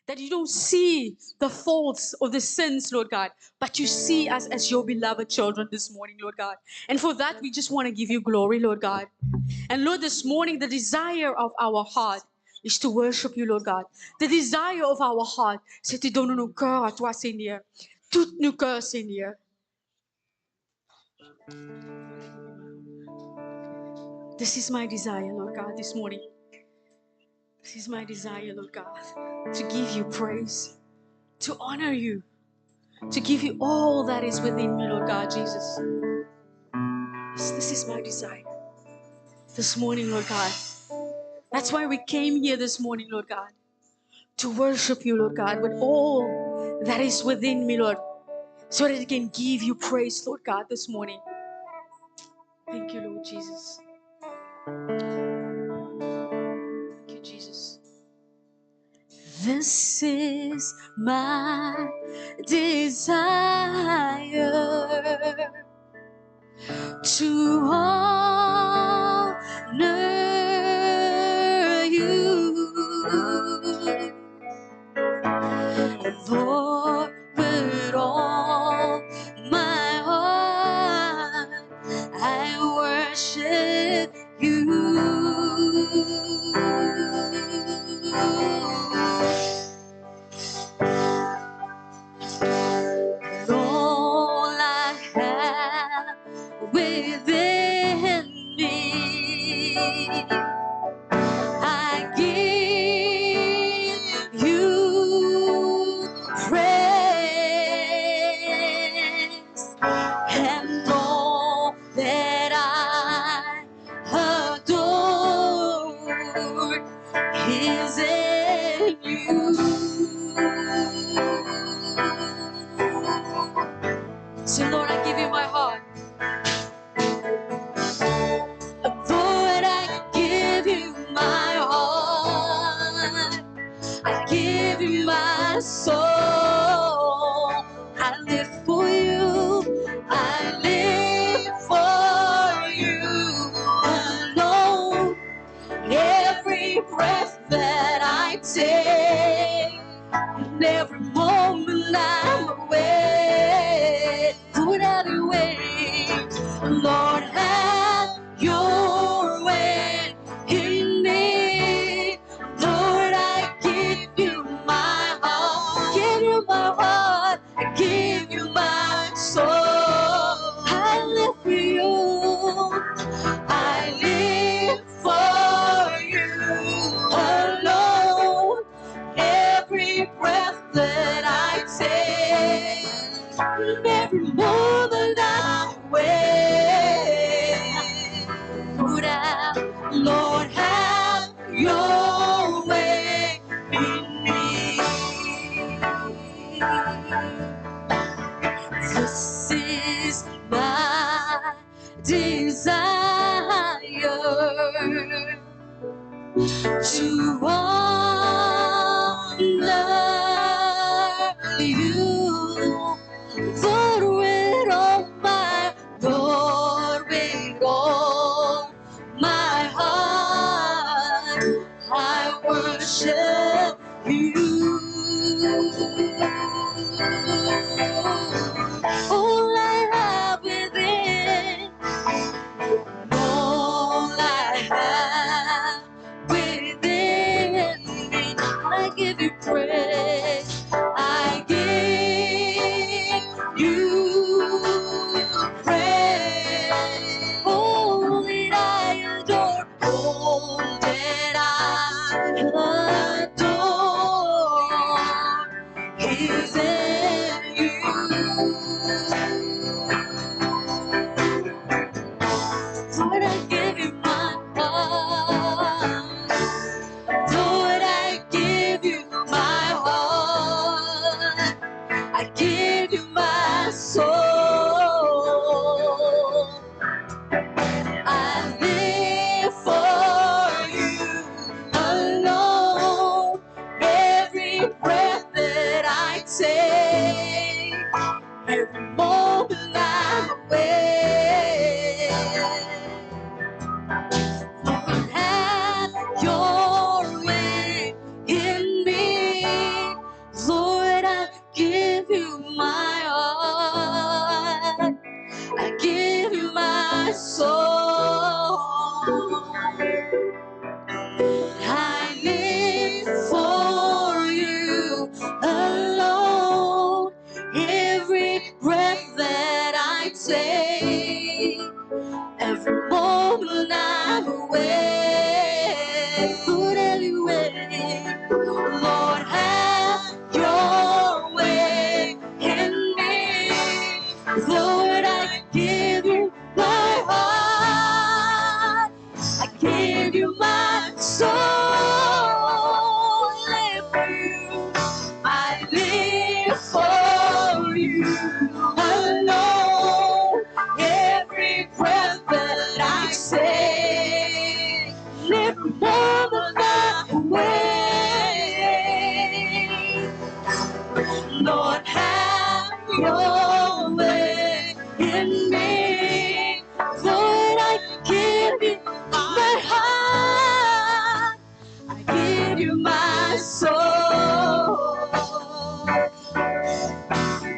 That you don't see the faults or the sins, Lord God, but you see us as your beloved children this morning, Lord God. And for that, we just want to give you glory, Lord God. And Lord, this morning, the desire of our heart is to worship you, Lord God. The desire of our heart, c'est te donner nos cœurs à toi, Seigneur. Tous nos cœurs, Seigneur. This is my desire, Lord God, this morning. This is my desire, Lord God, to give you praise, to honor you, to give you all that is within me, Lord God, Jesus. This is my desire this morning, Lord God. That's why we came here this morning, Lord God, to worship you, Lord God, with all that is within me, Lord, so that I can give you praise, Lord God, this morning. Thank you, Lord Jesus. Thank you, Jesus. This is my desire, to honor you, Lord, with all my heart, I worship you. All I have within me, I give you praise, and all that I adore is in you. So Lord, I give you my heart. Lord, I give you my heart. I give you my soul. I live for you. I live for you alone. Every breath that I take, and every moment I'm awake, Lord, have your way. Lord, have your way in me. Lord, I give you my heart. Give you my heart. I give you my soul. I live for you. I live for you alone. Every breath that I take, every moment I'm awake, Lord, have your way in me. This is my desire, to honor you, Lord, with all my, Lord, with all my heart, I worship you. All I have within, all I have within me, I give you praise. I give you praise. All that I adore, all that I adore is in you. Lord, have your way in me. Lord, I give you my heart. I give you my soul.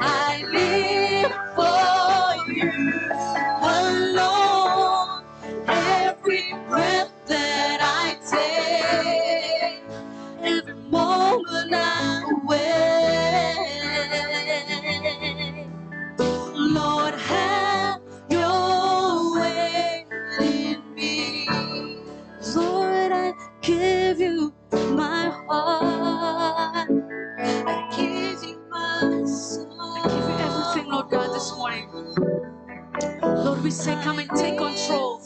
I live for you alone. Every breath that I take, every moment I'm awake. Lord, have your way in me. Lord, I give you my heart. I give you my soul. I give you everything, Lord God, this morning. Lord, we say, come and take control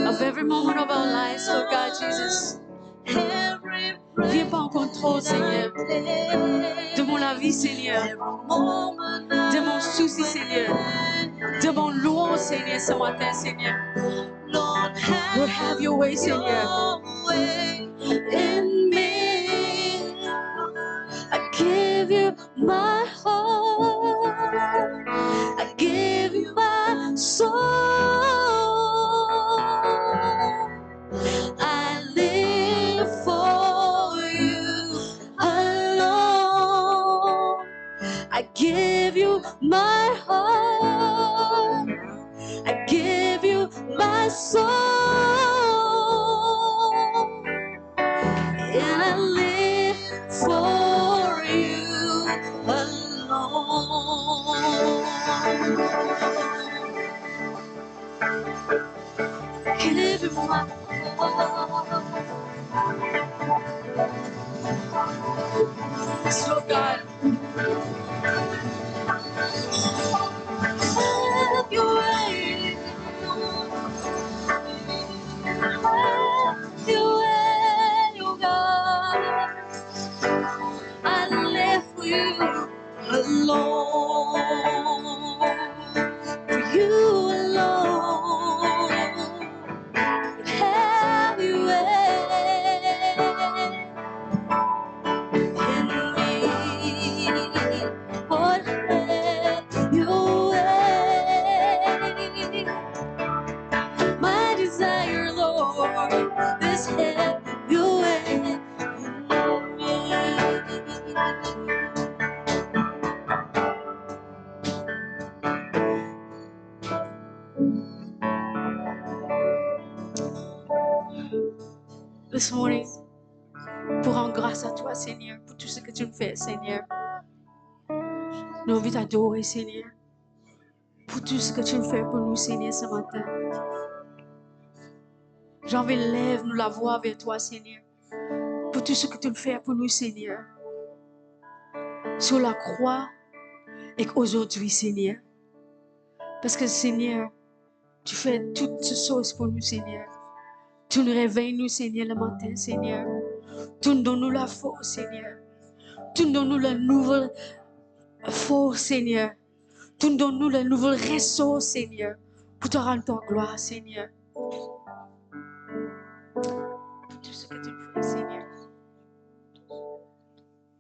of every moment of our lives, Lord God, Jesus. Viens pas en contrôle, Seigneur, de la vie, Seigneur, de mon souci, Seigneur, de mon louange, Seigneur, ce matin, Seigneur. Lord, have your way, Seigneur. In me, I give you my heart. I give you my soul. I live for you alone. I give you my heart. I give you my soul. And I live for you alone. Give you my heart. Yes, Lord God. Have your way. Have your way, oh God. I live for you alone. For you alone. Have your way in me. Lord, have your way. My desire, Lord, is have your way in me. This morning, pour rendre grâce à toi, Seigneur, pour tout ce que tu me fais, Seigneur. Nous avons envie de t'adorer, Seigneur, pour tout ce que tu me fais pour nous, Seigneur, ce matin. J'ai envie de lève nous la voix vers toi, Seigneur, pour tout ce que tu me fais pour nous, Seigneur. Sur la croix et aujourd'hui, Seigneur. Parce que, Seigneur, tu fais toutes ces choses pour nous, Seigneur. Tu nous réveilles, nous, Seigneur, le matin, Seigneur. Tu nous donnes la force, Seigneur. Tu nous donnes la nouvelle force, Seigneur. Tu nous donnes la nouvelle ressource, Seigneur, pour te rendre ta gloire, Seigneur. Pour tout ce que tu me fais, Seigneur.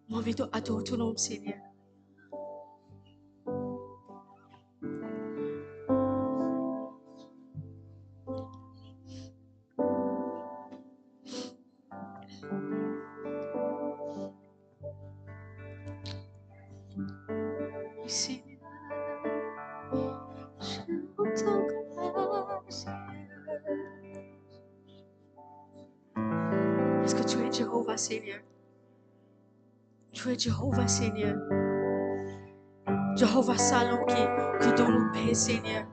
Moi, je vais adorer ton nom, Seigneur. Ici. Parce que tu es Jéhovah, Seigneur. Tu es Jéhovah, Seigneur. Jéhovah Salom qui donne paix, Seigneur.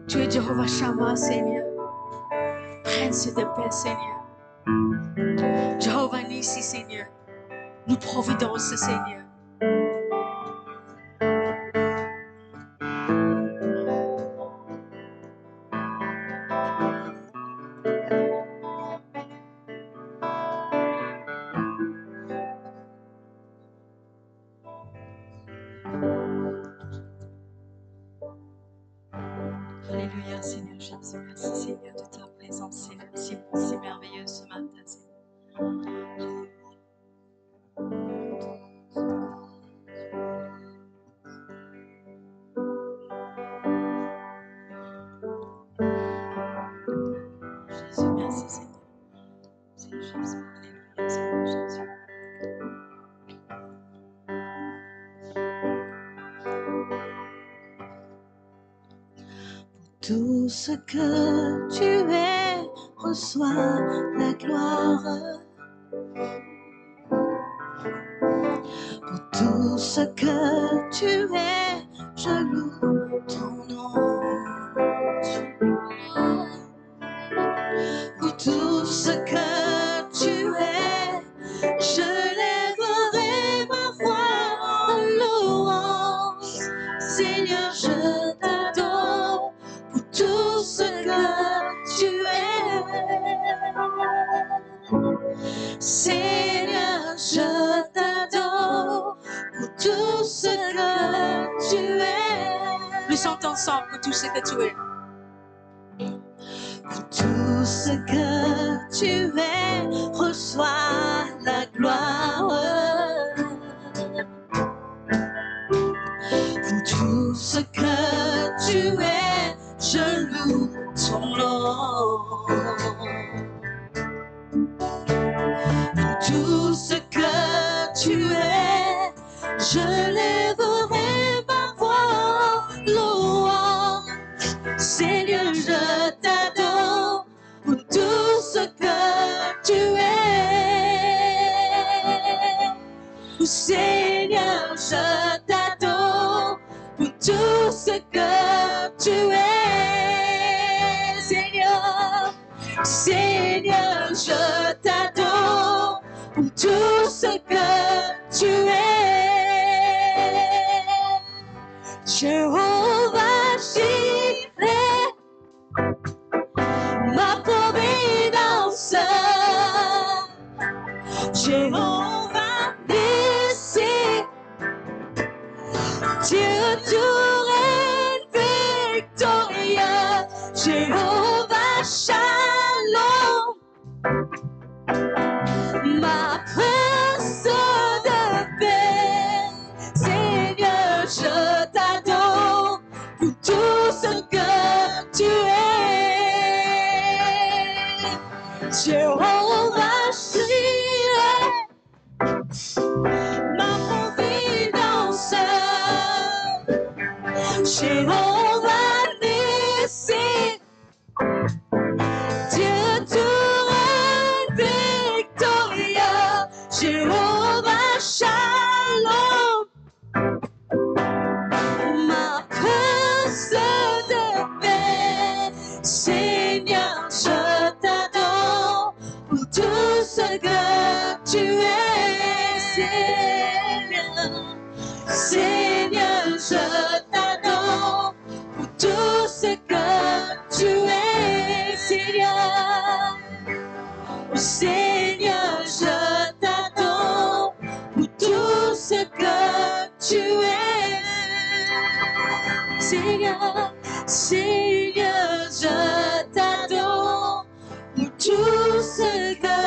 Tu es Jéhovah Shammah, Seigneur. Prince de paix, Seigneur. Jéhovah Nissi, Seigneur. Nous providence, Seigneur. Alléluia, Seigneur Jésus. Merci, Seigneur, de ta présence, Seigneur, si merveilleuse ce matin, Seigneur. tout ce que tu es, reçois la gloire. Pour tout ce que tu es, je loue ton nom. Pour tout ce que tu es, je lèverai ma voix en louange. Seigneur, je t'adore pour tout ce que tu es. Seigneur, je t'adore pour tout ce que tu es. Nous chantons ensemble pour tout ce que tu es. Pour tout ce que tu es, reçois la gloire. Pour tout ce que tu es, je loue ton nom. Pour tout ce que tu es, je lèverai ma voix en louange. Seigneur, je t'adore pour tout ce que tu es. Seigneur, je t'adore pour tout ce que tu es. Seigneur, Seigneur, je t'adore pour tout ce que tu es. Jéhovah Jireh, ma providence. Jéhovah Nissi, Dieu tout règne victorieux. Jéhovah Shalom, ma prince de paix. Seigneur, je t'adore pour tout ce que tu es. Jéhovah Jireh, ma providence. Jéhovah Nissi, Dieu tout règne victorieux. Jéhovah Shalom, ma prince de paix. Seigneur, je t'adore pour tout ce que tu es. Seigneur, Seigneur, je t'adore pour tout ce que tu es. Seigneur, Seigneur, je t'adore pour tout ce que tu es. Seigneur, Seigneur, je t'adore pour tout ce que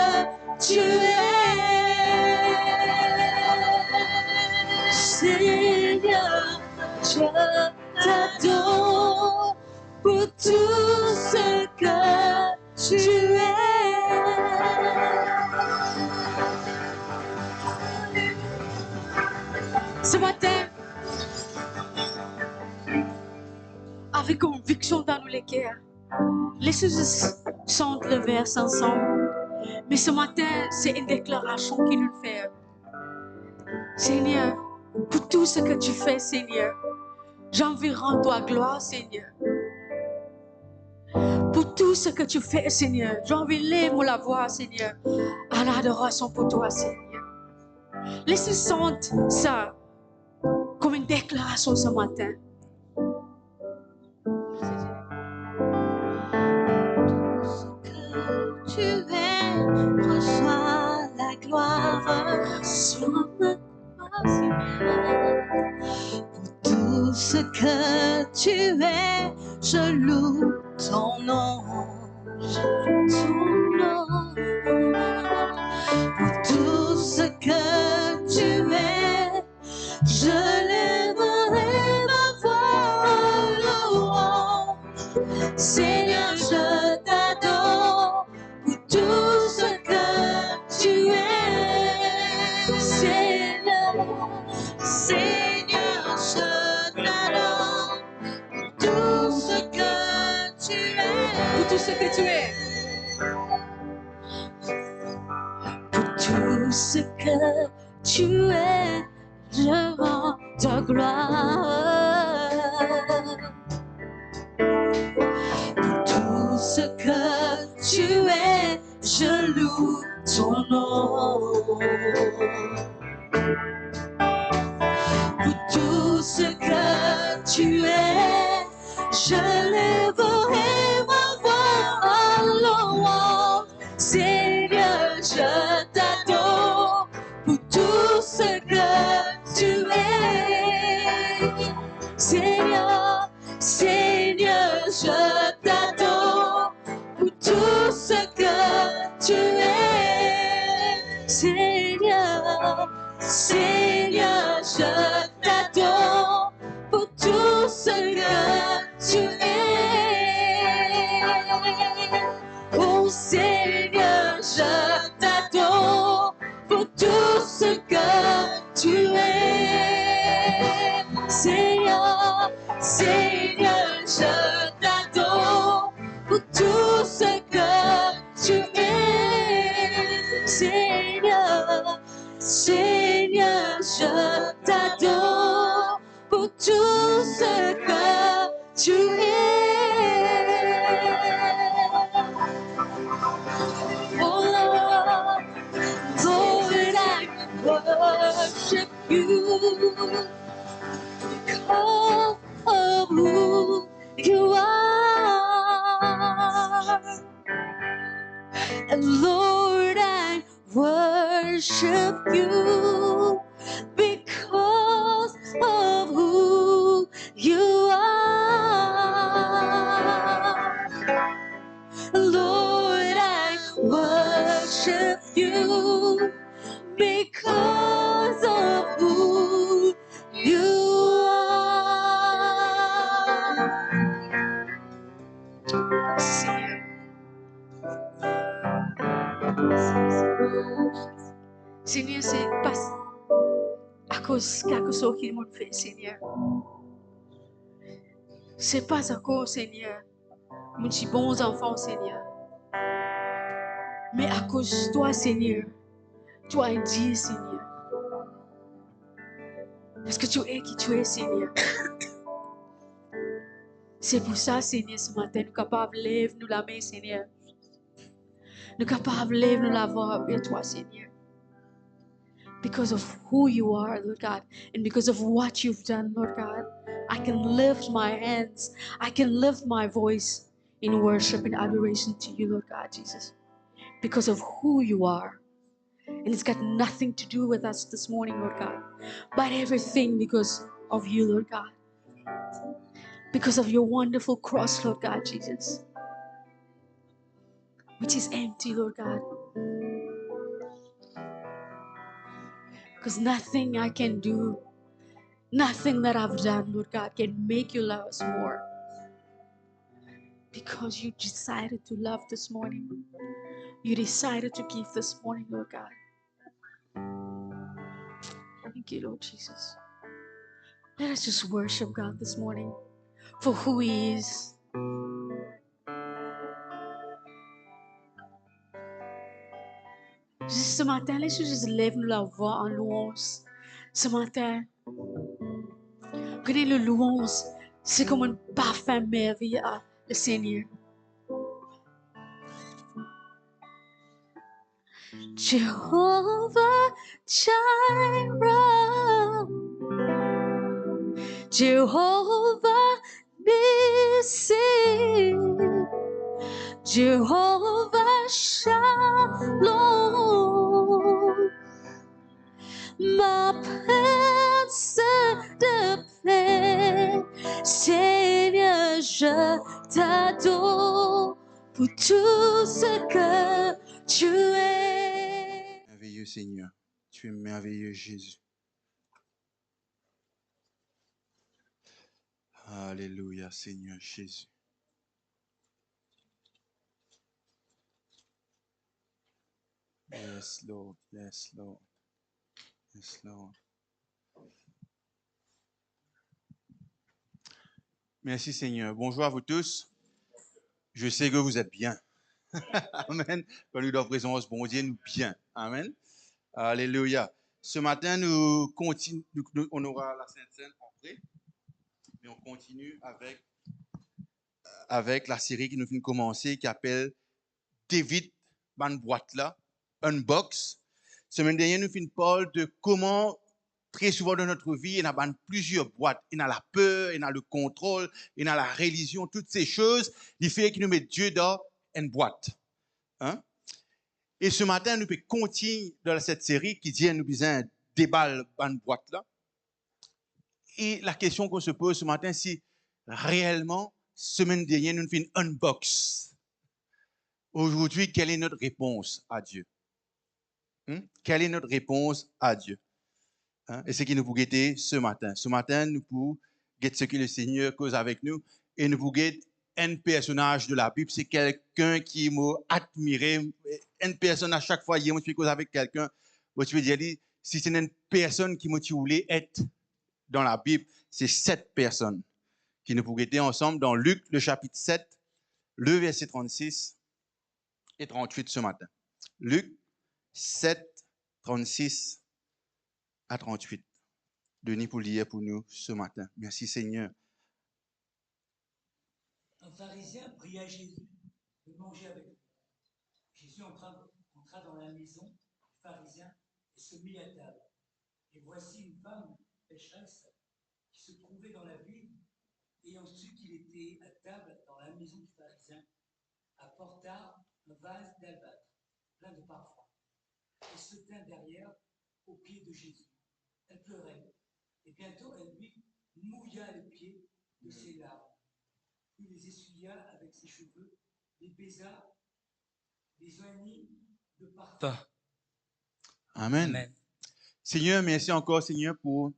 tu es. Seigneur, je t'adore pour tout ce que tu es. Ce matin, avec conviction dans nos cœurs, laissez-nous chanter le vers ensemble. Mais ce matin, c'est une déclaration qu'il nous fait. Seigneur, pour tout ce que tu fais, Seigneur, j'en veux rendre toi gloire, Seigneur. Pour tout ce que tu fais, Seigneur, j'en veux lever la voix, Seigneur, à l'adoration pour toi, Seigneur. Laissez-nous sentir ça comme une déclaration ce matin. Tu es, reçois la gloire. Reçois ma gloire, Seigneur. Pour tout ce que tu es, je loue ton nom. Ton nom. Pour tout ce que tu es, je lèverai ma voix en louange. Seigneur, je t'adore pour tout ce que tu es. Seigneur, Seigneur, je t'adore pour tout ce que ce que tu es. Pour tout ce que tu es, je rends ta gloire. Pour tout ce que tu es, je loue ton nom. Pour tout ce que tu es, je lèverai ma voix en louange. Seigneur, je t'adore pour tout ce que tu es. Seigneur, Seigneur, je t'adore pour tout ce que tu es. Seigneur, Seigneur, je t'adore pour tout ce que tu es. Oh Seigneur, je t'adore pour tout ce que tu es. Seignor, Seigneur, je t'adore pour tout ce que tu es. Seigneur, Seigneur, je t'adore pour tout ce que tu es. Oh Lord, Lord, I worship you because of who you are. And Lord, I worship you because of who you are. Lord, I worship you because of who you are. Seigneur, c'est pas à cause quelque chose qu'il m'a fait, Seigneur. C'est pas à cause, Seigneur, mon petit bons enfants, Seigneur. Mais à cause de toi, Seigneur, toi es Dieu, Seigneur. Parce que tu es qui tu es, Seigneur. C'est pour ça, Seigneur, ce matin, nous sommes capables de lever nous la main, Seigneur. Nous sommes capables de lever nous la voix vers toi, Seigneur. Because of who you are, Lord God, and because of what you've done, Lord God, I can lift my hands, I can lift my voice in worship and adoration to you, Lord God, Jesus. Because of who you are. And it's got nothing to do with us this morning, Lord God, but everything because of you, Lord God. Because of your wonderful cross, Lord God, Jesus, which is empty, Lord God. Because nothing I can do, nothing that I've done, Lord God, can make you love us more. Because you decided to love this morning. You decided to give this morning, Lord God. Thank you, Lord Jesus. Let us just worship God this morning for who He is. Juste ce matin, laisse-nous juste lève nous la voix en louange. Ce matin, connais le louange, c'est comme un parfum merveilleux à le Seigneur. Jehovah Jireh, Jehovah Nissi, Jehovah Shalom, ma prince de paix, Seigneur, je t'adore pour tout ce que tu es. Merveilleux Seigneur, tu es merveilleux Jésus. Alléluia Seigneur Jésus. Yes Lord, yes Lord, yes Lord. Merci Seigneur. Bonjour à vous tous. Je sais que vous êtes bien. Amen. Quand nous devons présence, bon Dieu, nous bien. Amen. Alléluia. Ce matin, nous continuons, on aura la Sainte Seine après, mais on continue avec la série qui nous vient de commencer, qui appelle David Ban boîte là, Unbox. Semaine dernière, nous finissons parler de comment très souvent dans notre vie, il y a plusieurs boîtes. Il y a la peur, il y a le contrôle, il y a la religion, toutes ces choses, il fait que nous mettons Dieu dans une boîte. Hein? Et ce matin, nous pouvons continuer dans cette série qui dit nous besoin déballe une boîte là. Et la question qu'on se pose ce matin, c'est réellement, semaine dernière, nous faisons un unbox. Aujourd'hui, quelle est notre réponse à Dieu? Quelle est notre réponse à Dieu? Et c'est ce qui nous pouvons guetter ce matin. Ce matin, nous pouvons guetter ce que le Seigneur cause avec nous et nous pouvons guetter un personnage de la Bible. C'est quelqu'un qui m'a admiré. Une personne à chaque fois, je suis cause avec quelqu'un. Tu veux dire, si c'est une personne qui m'a voulu être dans la Bible, c'est cette personne qui nous pouvons guetter ensemble dans Luc, le chapitre 7, le verset 36 et 38 ce matin. Luc 7, 36 à 38. Denis pour lire pour nous ce matin. Merci Seigneur. Un pharisien pria Jésus de manger avec lui. Jésus entra dans la maison du pharisien et se mit à table. Et voici une femme pécheresse qui se trouvait dans la ville, ayant su qu'il était à table dans la maison du pharisien, apporta un vase d'albâtre plein de parfums et se tint derrière aux pieds de Jésus. Elle pleurait, et bientôt elle lui mouilla les pieds de ses larmes. Il les essuya avec ses cheveux, les baisa, les oignit de parfum. Amen. Amen. Seigneur, merci encore, Seigneur, pour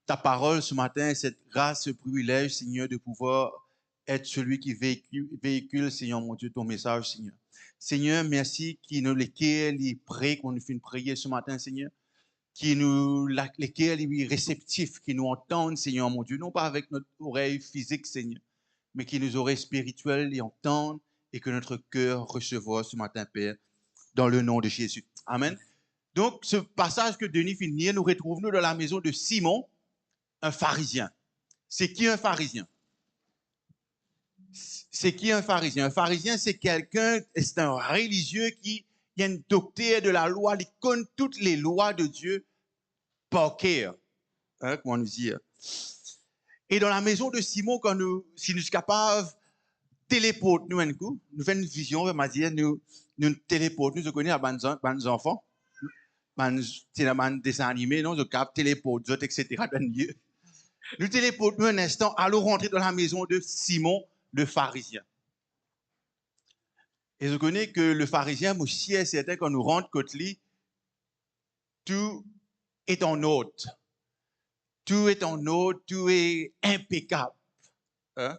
ta parole ce matin, cette grâce, ce privilège, Seigneur, de pouvoir être celui qui véhicule, Seigneur, mon Dieu, ton message, Seigneur. Seigneur, merci qui nous lesquels les prêts qu'on nous fait une prière ce matin, Seigneur, qui nous lesquels les réceptifs, qui nous entendent, Seigneur, mon Dieu, non pas avec notre oreille physique, Seigneur, mais qui nous oreilles spirituelles et entendent et que notre cœur recevra ce matin, Père, dans le nom de Jésus. Amen. Donc, ce passage que Denis finit, nous retrouvons dans la maison de Simon, un pharisien. C'est qui un pharisien? C'est qui un pharisien? Un pharisien, c'est quelqu'un, c'est un religieux qui a une doctrine de la loi, il connaît toutes les lois de Dieu par cœur. Comment nous dire? Et dans la maison de Simon, si nous sommes capables de téléporter nous un coup, nous faisons une vision, on va dire, nous téléportons, nous connaissons à nos enfants, c'est un dessin animé, non, nous cap téléporte, etc. Nous téléportons un instant, allons rentrer dans la maison de Simon, le pharisien. Et je connais que le pharisien, aussi, est certain quand nous rentrons côté, tout est en ordre. Tout est en ordre, tout est impeccable. Hein?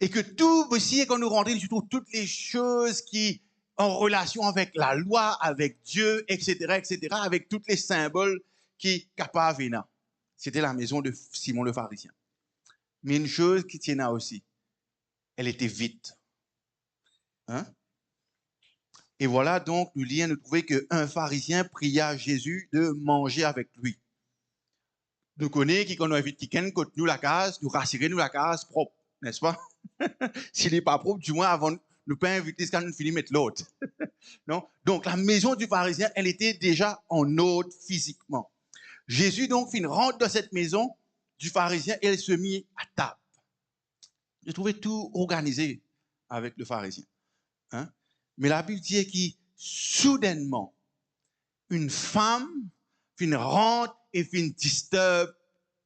Et que tout aussi, quand nous rentrons, nous trouvons toutes les choses qui en relation avec la loi, avec Dieu, etc., avec tous les symboles qui capables. C'était la maison de Simon le pharisien. Mais une chose qui tient là aussi, elle était vide. Hein? Et voilà donc, nous lions, nous trouvons qu'un pharisien pria Jésus de manger avec lui. Nous connaissons qui, quand on invite quelqu'un, quand nous la case, nous rassurer nous la case propre, n'est-ce pas? S'il n'est pas propre, du moins avant, nous pas inviter ce qu'on nous finit mettre l'autre. Non? Donc, la maison du pharisien, elle était déjà en ordre physiquement. Jésus, donc, rentre dans cette maison du pharisien et elle se mit à table. J'ai trouvé tout organisé avec le pharisien. Hein? Mais la Bible dit que soudainement, une femme rentre et disturbe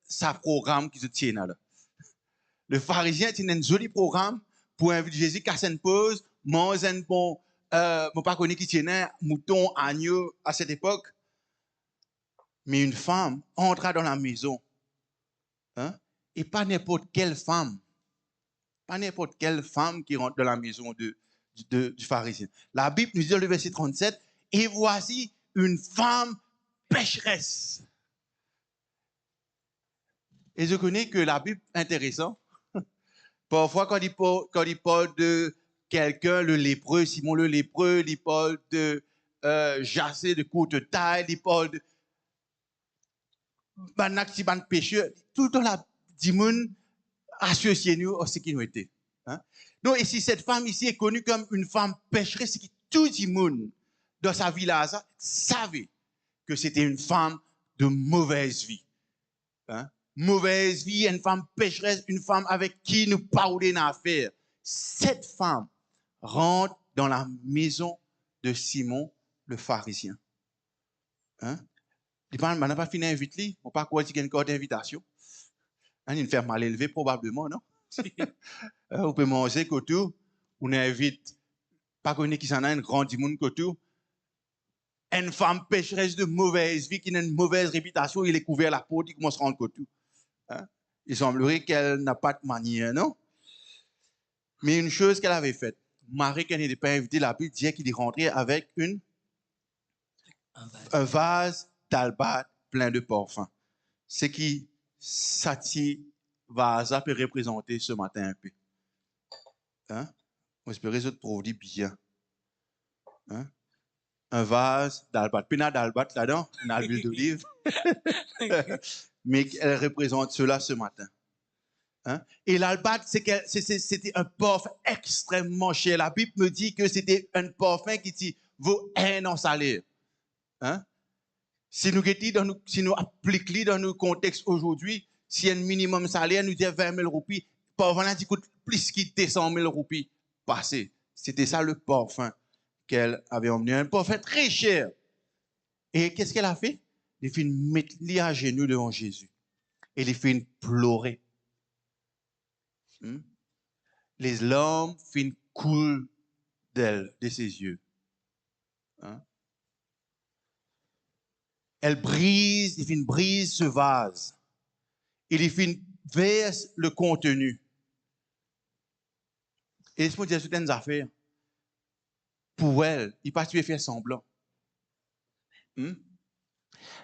sa programme qui se tient là. Le pharisien tient un joli programme pour inviter Jésus qu'à une pause, manger un bon, pas connu qui tient mouton, agneau à cette époque. Mais une femme entra dans la maison. Hein? Et pas n'importe quelle femme. Pas n'importe quelle femme qui rentre dans la maison du pharisien. La Bible nous dit dans le verset 37, et voici une femme pécheresse. Et je connais que la Bible est intéressante Parfois, quand il parle de quelqu'un, le lépreux, Simon le lépreux, il parle de Jassé de courte taille, il parle de Banaki, ban pécheur, tout dans la dimoun associé nous à ce qui nous était. Hein? Donc, ici, cette femme ici est connue comme une femme pécheresse, c'est que tout le monde dans sa village savait que c'était une femme de mauvaise vie. Hein? Mauvaise vie, une femme pécheresse, une femme avec qui nous parlons d'affaires. Cette femme rentre dans la maison de Simon le pharisien. Hein? Il n'a pas fini d'inviter, on ne pas quoi qu'il y a une carte d'invitation. Hein, il fait mal élevé probablement, non? On peut manger côté, on invite, pas qu'on qui s'en a une grande monde côté. Une femme pécheresse de mauvaise vie, qui a une mauvaise réputation, il est couvert la peau, il commence à rendre côté. Hein? Il semblerait qu'elle n'a pas de manière, non? Mais une chose qu'elle avait faite, Marie, quand elle n'était pas invitée, la Bible disait qu'il est rentré avec un vase d'albâtre plein de parfums. Ce qui s'attire vase peut représenter ce matin un peu. Hein? On espère que les autres bien. Hein? Un vase d'albâtre. Puis il y a d'albâtre là-dedans, il y a l'huile d'olive. Mais elle représente cela ce matin. Hein? Et l'albâtre, c'était un parfum extrêmement cher. La Bible me dit que c'était un parfum qui vaut 1 an salaire. Hein? Si nous appliquons dans nos contextes aujourd'hui, si un minimum salaire nous dit 20 000 roupies, parfum là, coûte plus qu'il 100 000 roupies passé. C'était ça le parfum qu'elle avait emmené. Un parfum très cher. Et qu'est-ce qu'elle a fait? Elle a fait mettre à genoux devant Jésus. Et elle a fait pleurer. Les larmes coulent d'elle, de ses yeux. Hein? Elle brise ce vase. Il verse le contenu. Et laisse-moi dire certaines affaires. Pour elle, il pas faire semblant. Il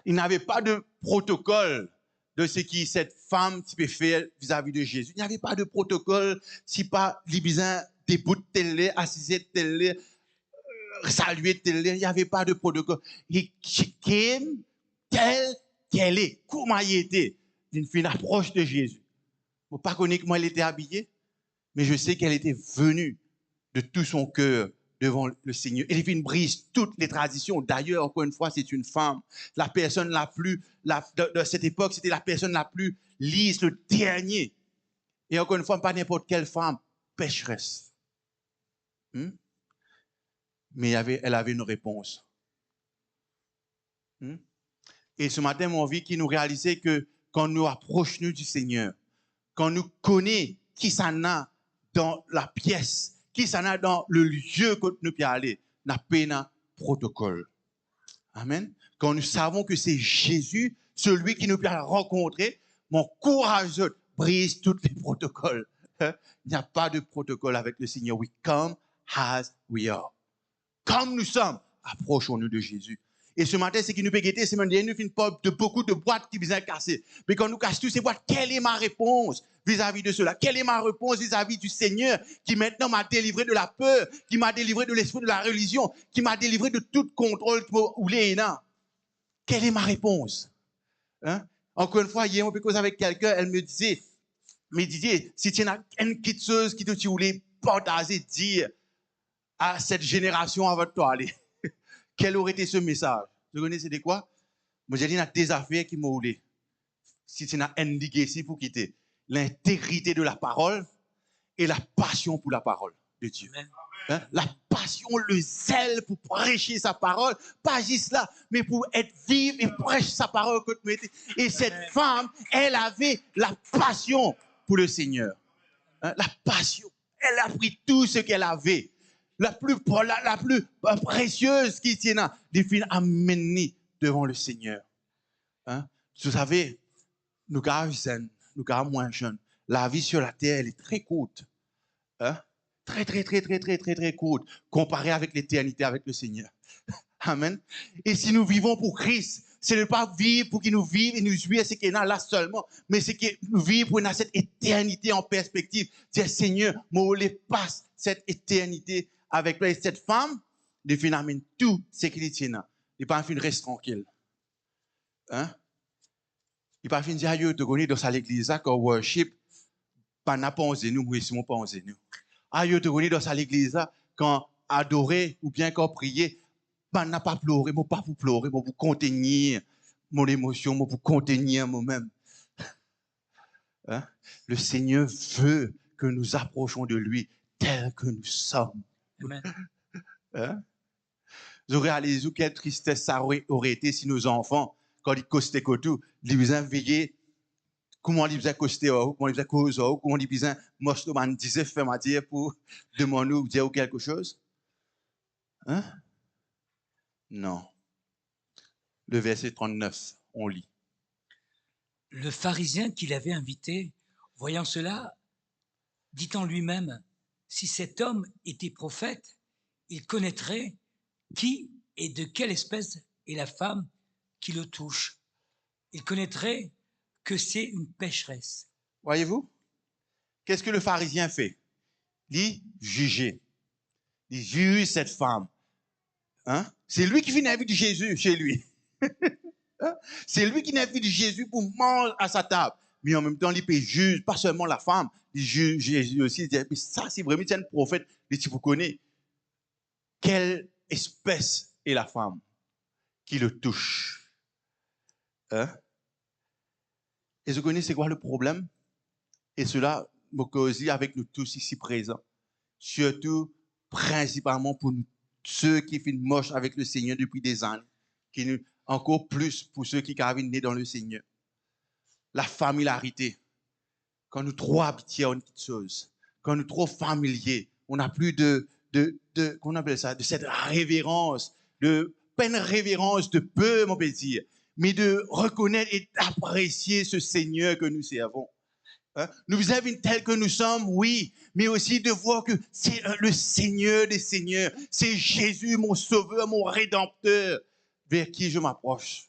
n'avait pas de protocole de ce que cette femme peut faire vis-à-vis de Jésus. Il n'y avait pas de protocole si pas les besoins des bouts de télé, assiser télé, saluer télé. Il n'y avait pas de protocole. Il came telle qu'elle est, comment elle était, d'une fille approche de Jésus. Je ne sais pas comment elle était habillée, mais je sais qu'elle était venue de tout son cœur devant le Seigneur. Elle brise toutes les traditions. D'ailleurs, encore une fois, c'est une femme. La personne de cette époque, c'était la personne la plus lisse, le dernier. Et encore une fois, pas n'importe quelle femme, pécheresse. Mais elle avait une réponse. Et ce matin, mon vie qui nous réalisait que quand nous approchons du Seigneur, quand nous connaissons qui s'en a dans la pièce, qui s'en a dans le lieu que nous pouvons aller, n'a pas un protocole. Amen. Quand nous savons que c'est Jésus, celui qui nous peut rencontrer, mon courage brise tous les protocoles. Il n'y a pas de protocole avec le Seigneur. We come as we are. Comme nous sommes, approchons-nous de Jésus. Et ce matin, ce qui nous peut guetter, c'est nous une pop de beaucoup de boîtes qui viennent casser. Mais quand nous cassons toutes ces boîtes, quelle est ma réponse vis-à-vis de cela? Quelle est ma réponse vis-à-vis du Seigneur qui maintenant m'a délivré de la peur, qui m'a délivré de l'esprit de la religion, qui m'a délivré de tout contrôle ou l'éna? Quelle est ma réponse? Hein? Encore une fois, hier, on peut causer avec quelqu'un, elle me disait, mais Didier, si tu as une petite chose qui te voulait partager, dire à cette génération avant de toi aller, quel aurait été ce message? Vous connaissez c'était quoi? Moi, j'ai dit, il y a des affaires qui m'ont roulé. Si tu as indiqué ici pour quitter, l'intégrité de la parole et la passion pour la parole de Dieu. Hein? La passion, le zèle pour prêcher sa parole, pas juste là, mais pour être vive et prêcher sa parole. Et cette femme, elle avait la passion pour le Seigneur. Hein? La passion. Elle a pris tout ce qu'elle avait. La plus précieuse qui tient là, des filles amenées devant le Seigneur. Hein? Vous savez, nous sommes moins jeunes. La vie sur la terre, elle est très courte. Hein? Très courte, comparée avec l'éternité, avec le Seigneur. Amen. Et si nous vivons pour Christ, ce n'est pas vivre pour qu'il nous vive et nous jouir ce qu'il y a là seulement, mais c'est que nous vivons pour cette éternité en perspective. Dire, Seigneur, moi, je passe cette éternité avec toi. Et cette femme, de fin amène tout ce qu'il y a. Il pas fin reste tranquille. Hein? Il pas fin dire, aïe, tu connais dans l'église, quand worship, pas n'a pas pensé nous, mais Simon pas pensé nous. Aïe, tu connais dans l'église, quand adorer ou bien quand prier, pas n'a pas pleurer, moi pas pour pleurer, moi pour contenir mon émotion, moi pour contenir moi-même. Hein? Le Seigneur veut que nous approchions de lui tel que nous sommes. Amen. Hein? Vous réalisez quelle tristesse ça aurait été si nos enfants, quand ils costaient tout, ils faisaient veiller comment ils faisaient coster, comment ils faisaient causer, comment ils faisaient moche, man disait fait matière pour demander ou dire quelque chose. Hein? Non. Le verset 39, on lit. Le pharisien qui l'avait invité, voyant cela, dit en lui-même, si cet homme était prophète, il connaîtrait qui et de quelle espèce est la femme qui le touche. Il connaîtrait que c'est une pécheresse. Voyez-vous? Qu'est-ce que le pharisien fait? Il juge. Il juge cette femme. Hein? C'est lui qui vient inviter Jésus chez lui. Hein? C'est lui qui invite Jésus pour manger à sa table. Mais en même temps, il peut juger pas seulement la femme, il juge Jésus aussi. Il dit, mais ça, c'est vraiment un prophète. Il dit, vous connaissez quelle espèce est la femme qui le touche? Hein? Et vous connaissez c'est quoi le problème? Et cela me cause avec nous tous ici présents. Surtout, principalement pour nous, ceux qui finissent moches avec le Seigneur depuis des années. Qui nous, encore plus pour ceux qui sont nés dans le Seigneur. La familiarité. Quand nous trop habitués à une petite chose, quand nous trop familiers, on n'a plus qu'on appelle ça, de cette révérence, pas une révérence de peur, on peut dire, mais de reconnaître et d'apprécier ce Seigneur que nous servons. Hein? Nous avons tel que nous sommes, oui, mais aussi de voir que c'est le Seigneur des Seigneurs, c'est Jésus, mon Sauveur, mon Rédempteur, vers qui je m'approche.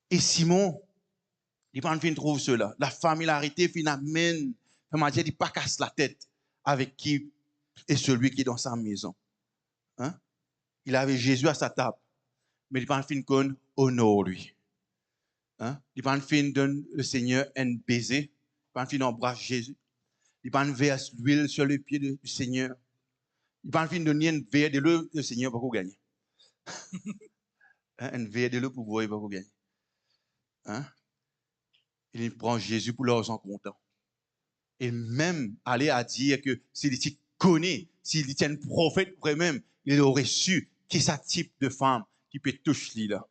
Et Simon, il trouve cela. La familiarité amène, il ne pas casse la tête avec qui est celui qui est dans sa maison. Hein? Il avait Jésus à sa table, mais il ne qu'on honore lui. Hein? Il ne donne le Seigneur un baiser, il embrasse Jésus. Il ne verse l'huile sur le pied du Seigneur. Il ne donne un verre de l'eau, le Seigneur va gagner. Un verre de l'eau pour voir, il va gagner. Hein? Il prend Jésus pour leur en content. Et même aller à dire que s'il était connu, s'il était un prophète vraiment, il aurait su qui est ce type de femme qui peut toucher lui là.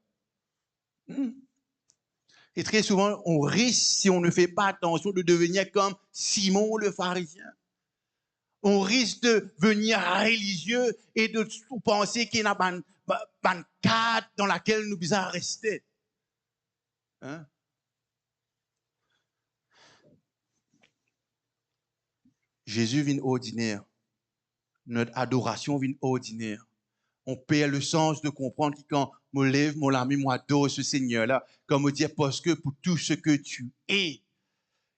Et très souvent, on risque, si on ne fait pas attention, de devenir comme Simon le pharisien. On risque de devenir religieux et de penser qu'il y a un cadre dans lequel nous devons rester. Hein? Jésus vient ordinaire. Notre adoration vient ordinaire. On perd le sens de comprendre que quand je me lève, mon ami, moi adore ce Seigneur-là, comme me dire, parce que pour tout ce que tu es,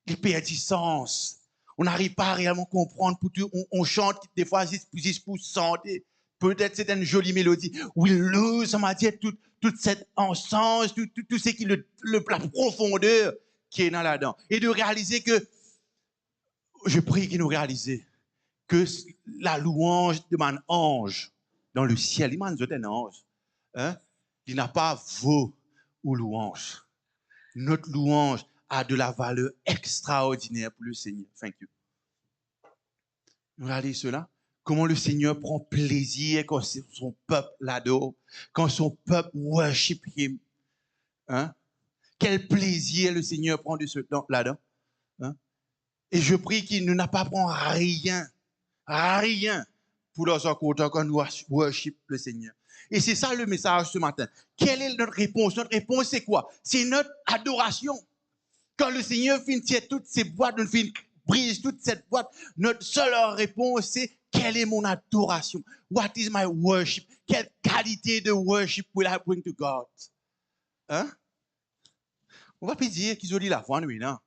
il perd du sens. On n'arrive pas à réellement comprendre. Pour tout, on chante des fois juste pour chanter. Peut-être c'est une jolie mélodie. We lose, ça m'a dit, toute cette encens, tout ce qui est la profondeur qui est dans là-dedans. Et de réaliser que, je prie qu'il nous réalise que la louange de mon ange dans le ciel, il m'a dit un ange, hein, il n'a pas vos ou louange. Notre louange a de la valeur extraordinaire pour le Seigneur. Thank you. Regardez cela. Comment le Seigneur prend plaisir quand son peuple l'adore, quand son peuple worship him. Hein? Quel plaisir le Seigneur prend de ce temps là-dedans. Hein? Et je prie qu'il ne n'a pas pris rien pour leur content quand nous worship le Seigneur. Et c'est ça le message ce matin. Quelle est notre réponse? Notre réponse, c'est quoi? C'est notre adoration. Quand le Seigneur finit toutes ces boîtes, brise toute cette boîte, notre seule réponse, c'est Quelle est mon adoration? What is my worship? Quelle qualité de worship will I bring to God? Hein? On va pas dire qu'ils ont dit la voix, oui, non.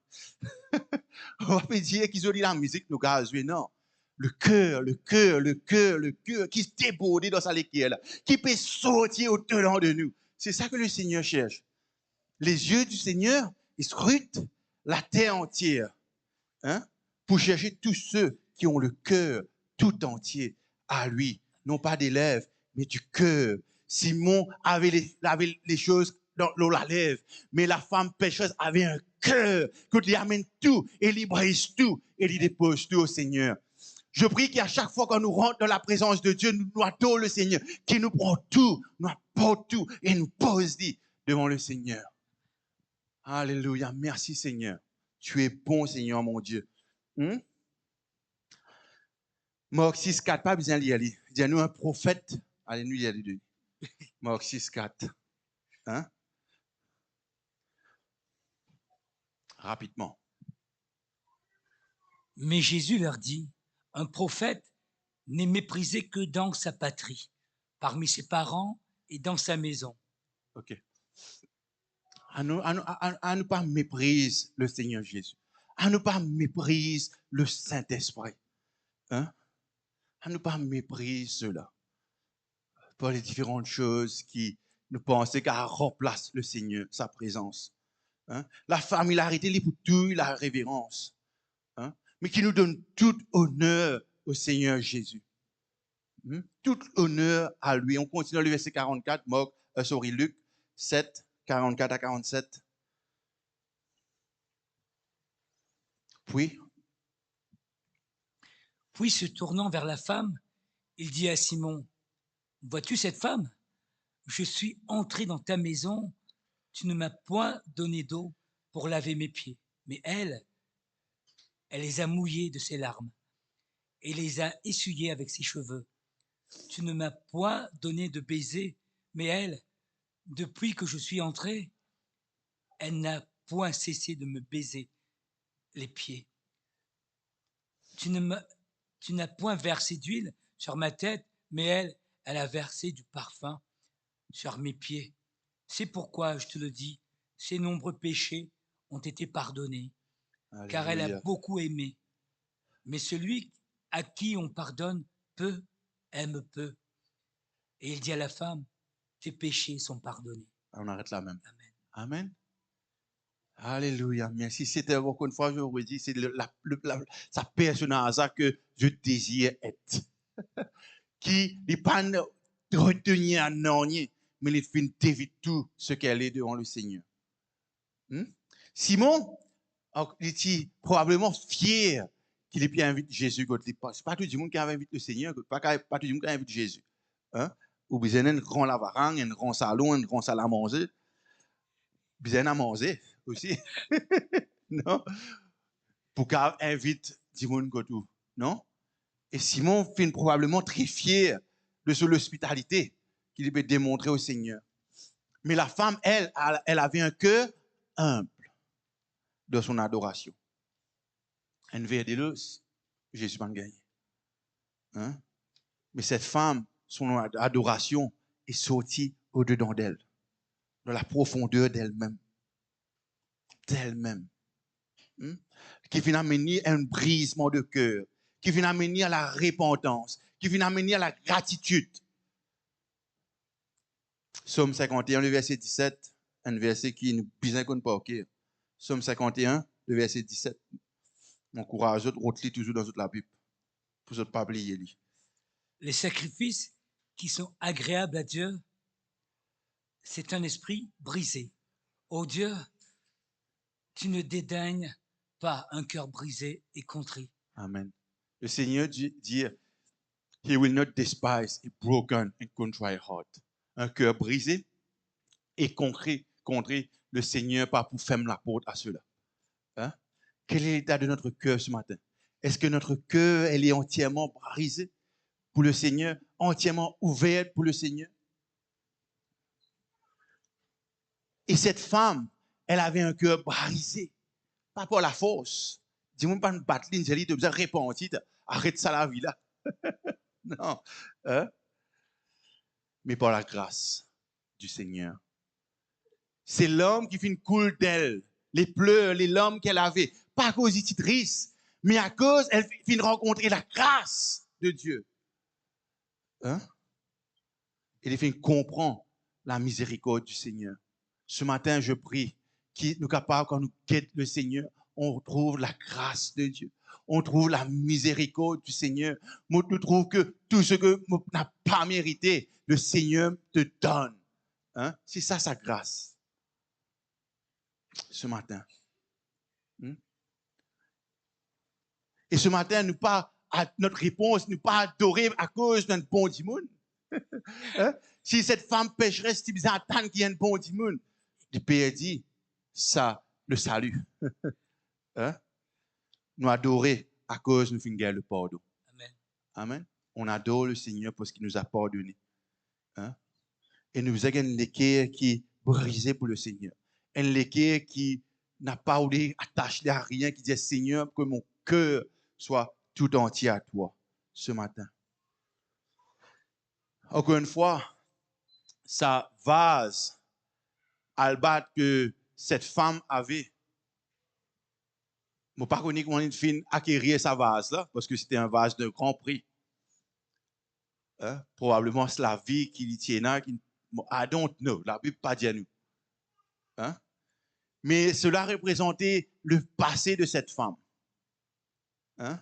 On va pas dire qu'ils ont dit la musique, nous, gars, oui, non. Le cœur qui se déborde dans sa lecture, qui peut sortir au-dedans de nous. C'est ça que le Seigneur cherche. Les yeux du Seigneur, ils scrutent la terre entière, hein, pour chercher tous ceux qui ont le cœur tout entier à lui. Non pas des lèvres, mais du cœur. Simon avait les choses dans la lèvre, mais la femme pécheresse avait un cœur qui lui amène tout, et lui brise tout, et lui dépose tout au Seigneur. Je prie qu'à chaque fois qu'on nous rentre dans la présence de Dieu, nous adorons le Seigneur, qui nous prend tout, nous apporte tout, et nous pose devant le Seigneur. Alléluia, merci Seigneur. Tu es bon Seigneur mon Dieu. Marc 6, 4, pas besoin de lire. Dis-nous un prophète. Allez, nous lire les deux. Marc 6, 4. Hein? Rapidement. Mais Jésus leur dit, un prophète n'est méprisé que dans sa patrie, parmi ses parents et dans sa maison. OK. À ne pas mépriser le Seigneur Jésus. À ne pas mépriser le Saint-Esprit. Hein? À ne pas mépriser cela. Pour les différentes choses qui nous pensent qu'elle remplace le Seigneur, sa présence. Hein? La familiarité, il pour tout, la révérence. Hein? Mais qui nous donne tout honneur au Seigneur Jésus. Tout honneur à lui. On continue le verset 44, Luc 7, 44 à 47. Puis, se tournant vers la femme, il dit à Simon, « Vois-tu cette femme? Je suis entré dans ta maison, tu ne m'as point donné d'eau pour laver mes pieds, mais elle les a mouillés de ses larmes et les a essuyés avec ses cheveux. Tu ne m'as point donné de baiser, mais elle, depuis que je suis entré, elle n'a point cessé de me baiser les pieds. Tu n'as point versé d'huile sur ma tête, mais elle a versé du parfum sur mes pieds. C'est pourquoi, je te le dis, ses nombreux péchés ont été pardonnés, Alléluia. car elle a beaucoup aimé. Mais celui à qui on pardonne peu, aime peu. Et il dit à la femme, tes péchés sont pardonnés. On arrête là même. Amen. Amen. Alléluia. Merci. C'était encore une fois, je vous dis, c'est sa personnage que je désire être. Qui n'est pas retenir à non, mais il fait d'éviter tout ce qu'elle est devant le Seigneur. Simon, il était probablement fier qu'il ait pu inviter Jésus. Ce n'est pas tout le monde qui a invité le Seigneur, pas tout le monde qui a invité Jésus. Hein? Ou bien un grand lavaran, un grand salon, un grand salle à manger. Bien à manger aussi. Non? Pour qu'il invite du monde tout. Non? Et Simon fait probablement très fier de son hospitalité qu'il peut démontrer au Seigneur. Mais la femme, elle avait un cœur humble de son adoration. Un verre de l'eau, Jésus va gagner. Hein? Mais cette femme, son adoration est sortie au-dedans d'elle, dans la profondeur d'elle-même. Qui vient amener un brisement de cœur, qui vient amener à la repentance, qui vient amener à la gratitude. Psaume 51, le verset 17, un verset qui nous besoin qu'on pas OK. Psaume 51, le verset 17. M'encourage à lire toujours dans la Bible, pour ne pas oublier. Les sacrifices qui sont agréables à Dieu, c'est un esprit brisé. Ô Dieu, tu ne dédaignes pas un cœur brisé et contrit. Amen. Le Seigneur dit, He will not despise a broken and contrite heart. Un cœur brisé et contrit, le Seigneur pas pour faire la porte à cela. Hein? Quel est l'état de notre cœur ce matin? Est-ce que notre cœur, elle est entièrement brisé pour le Seigneur, entièrement ouverte pour le Seigneur? Et cette femme, elle avait un cœur brisé, pas pour la force. Dis-moi pas une battline, j'ai dit, tu as répandu, arrête ça la vie là. Non. Hein? Mais par la grâce du Seigneur. C'est l'homme qui fait une coule d'elle, les pleurs, les larmes qu'elle avait, pas à cause d'être triste, mais à cause elle fait rencontrer la grâce de Dieu. Hein? Et elle fait comprendre la miséricorde du Seigneur. Ce matin, je prie qu'il nous capable, quand nous quête le Seigneur, on trouve la grâce de Dieu. On trouve la miséricorde du Seigneur. Nous trouvons que tout ce que nous n'avons pas mérité, le Seigneur te donne. Hein? C'est ça sa grâce. Ce matin. Et ce matin, nous pas notre réponse, nous pas adorer à cause d'un bon dimoun. Hein? Si cette femme pécheresse, si vous attendez qu'il y ait un bon dimoun, le Père dit, ça, le salut. Hein? Nous adorer à cause de nous faire le pardon. Amen. Amen. On adore le Seigneur parce qu'il nous a pardonné. Hein? Et nous avons un équerre qui est brisé pour le Seigneur. Un équerre qui n'a pas voulu attacher à rien, qui dit Seigneur, que mon cœur soit tout entier à toi ce matin. Encore une fois, sa vase albâtre que cette femme avait, je ne sais pas comment une fille acquérir sa vase là, parce que c'était un vase de grand prix. Hein? Probablement c'est la vie qui tient là, I don't know, la Bible pas dit à nous. Hein? Mais cela représentait le passé de cette femme. Hein?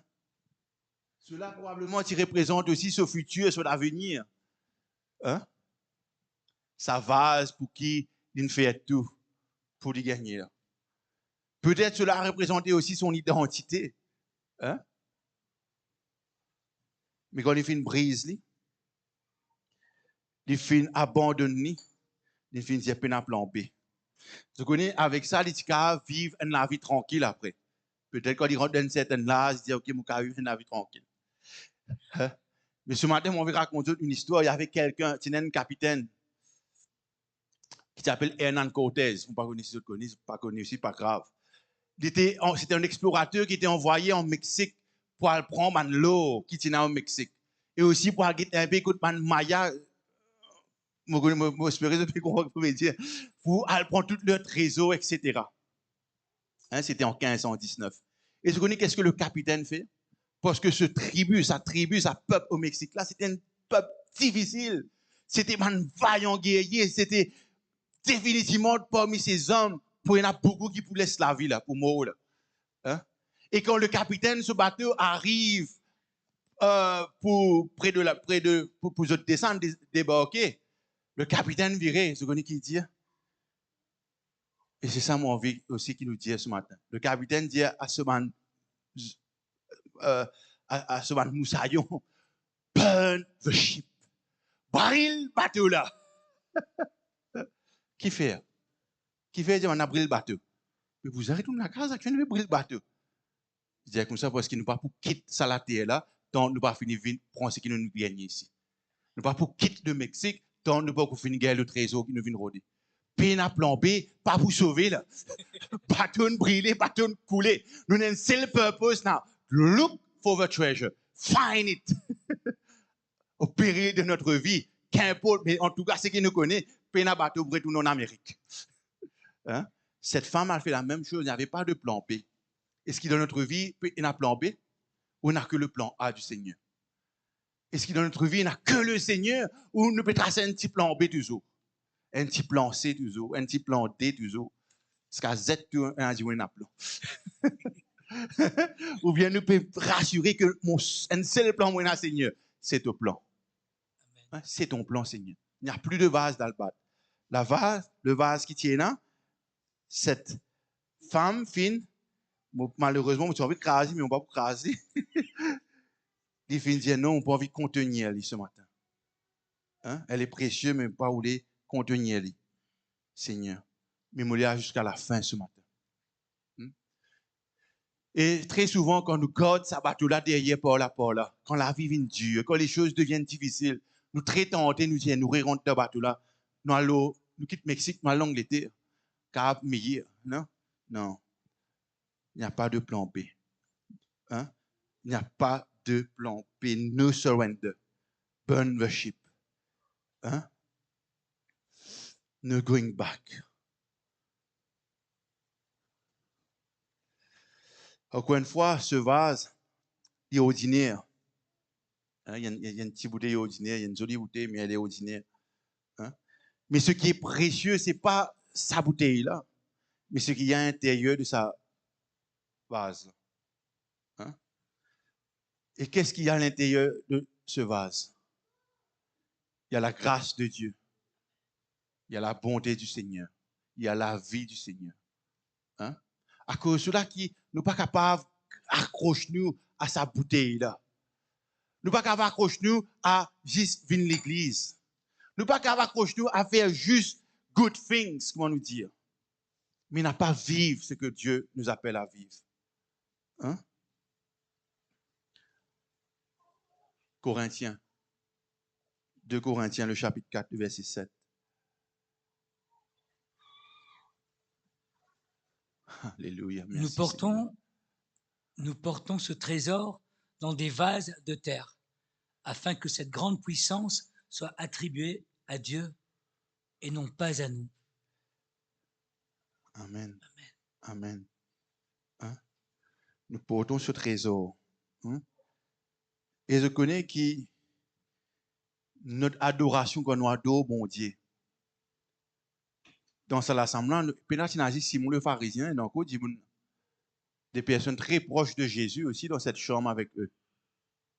Cela probablement représente aussi ce futur, son avenir. Hein? Sa vase pour qui il fait tout pour y gagner. Là. Peut-être cela représentait aussi son identité. Hein? Mais quand il fait une brise, il fait une abandonne, il fait une peine à plan B. Vous connaissez, avec ça, il peut vivre une vie tranquille après. Peut-être quand il rentre dans une certaine âge, il dit, OK, je vais vivre une vie tranquille. Hein? Mais ce matin, on va raconter une histoire. Il y avait quelqu'un, c'était un capitaine, qui s'appelle Hernán Cortés. Vous ne connaissez pas connu aussi, pas grave. C'était un explorateur qui était envoyé en Mexique pour aller prendre l'eau qui était au Mexique. Et aussi pour aller un peu de Maya, pour aller prendre tout leur trésor, etc. Hein, c'était en 1519. Et vous connaissez qu'est-ce que le capitaine fait? Parce que sa tribu, sa peuple au Mexique, là, c'était un peuple difficile. C'était un vaillant guerrier. C'était définitivement parmi ces hommes, il y en a beaucoup qui pouvaient se laver là, pour mourir. Hein? Et quand le capitaine, ce bateau arrive pour descendre, débarquer, le capitaine virait, ce qu'on qui dit. Et c'est ça mon envie aussi qui nous dit ce matin. Le capitaine dit à ce man moussaillon, burn the ship. Brûle le bateau là. Qui fait? Qui fait dire on a brûlé le bateau. Mais vous arrêtez la casa qui vient de brûler le bateau. Je dis comme ça parce qu'il nous pas pour quitter ça la terre là, tant nous pas finir prendre ce qui nous vient ici. Nous pas pour quitter le Mexique, tant nous pas pour finir gagner le trésor qui nous vient rôder. Peine à plan B, pas pour sauver là. Bateau brûlé, bateau coulé. Nous avons un seul purpose now. Look for the treasure. Find it. Au péril de notre vie, qu'importe, mais en tout cas, ce qui nous connaît, peine à bateau pour retourner en Amérique. Hein? Cette femme a fait la même chose, il n'y avait pas de plan B. Est-ce que dans notre vie, il y a un plan B ou il n'y a que le plan A du Seigneur? Est-ce que dans notre vie, il n'y a que le Seigneur ou nous peut tracer un petit plan B toujours? Un petit plan C toujours, un petit plan D toujours? Parce qu'à Z, on a dit un plan. Ou bien nous peut rassurer que un seul plan, moi, Seigneur, c'est ton plan. Hein? C'est ton plan, Seigneur. Il n'y a plus de vase d'albâtre. Le vase qui tient là, cette femme fine, malheureusement, on a envie de craser, mais on ne va pas craser. Les filles disent non, on n'a pas envie de contenir elle ce matin. Hein? Elle est précieuse, mais pas où les contenir elle. Seigneur. Mais on est jusqu'à la fin ce matin. Et très souvent, quand nous gardons ce bateau-là derrière par là, quand la vie vient dure, quand les choses deviennent difficiles, nous très tentés, nous disons, nous rentrons dans ce bateau-là, nous allons, nous quittons le Mexique, nous allons en Angleterre, car meilleur. Non? Non. Il n'y a pas de plan B. Hein? Il n'y a pas de plan P, no surrender, burn worship. Hein? No going back. Encore une fois, ce vase est ordinaire. Hein? Il y a une petite bouteille ordinaire, il y a une jolie bouteille, mais elle est ordinaire. Hein? Mais ce qui est précieux, ce n'est pas sa bouteille-là, mais ce qu'il y a à l'intérieur de sa vase. Hein? Et qu'est-ce qu'il y a à l'intérieur de ce vase? Il y a la grâce de Dieu. Il y a la bonté du Seigneur. Il y a la vie du Seigneur. Hein? À cause de cela qui nous pas capables d'accrocher-nous à sa bouteille-là. Nous pas capables d'accrocher-nous à juste venir l'église. Nous pas capables d'accrocher-nous à faire juste good things, comment nous dire. Mais n'a pas vivre ce que Dieu nous appelle à vivre. Hein? Corinthiens. 2 Corinthiens, le chapitre 4, le verset 7. Alléluia. Merci, Nous portons ce trésor dans des vases de terre, afin que cette grande puissance soit attribuée à Dieu et non pas à nous. Amen. Amen. Hein? Nous portons ce trésor. Hein? Et je connais qui notre adoration qu'on nous adore, bon Dieu. Dans cet assemblage, peut-être Simon le pharisien, et encore des personnes très proches de Jésus aussi dans cette chambre avec eux.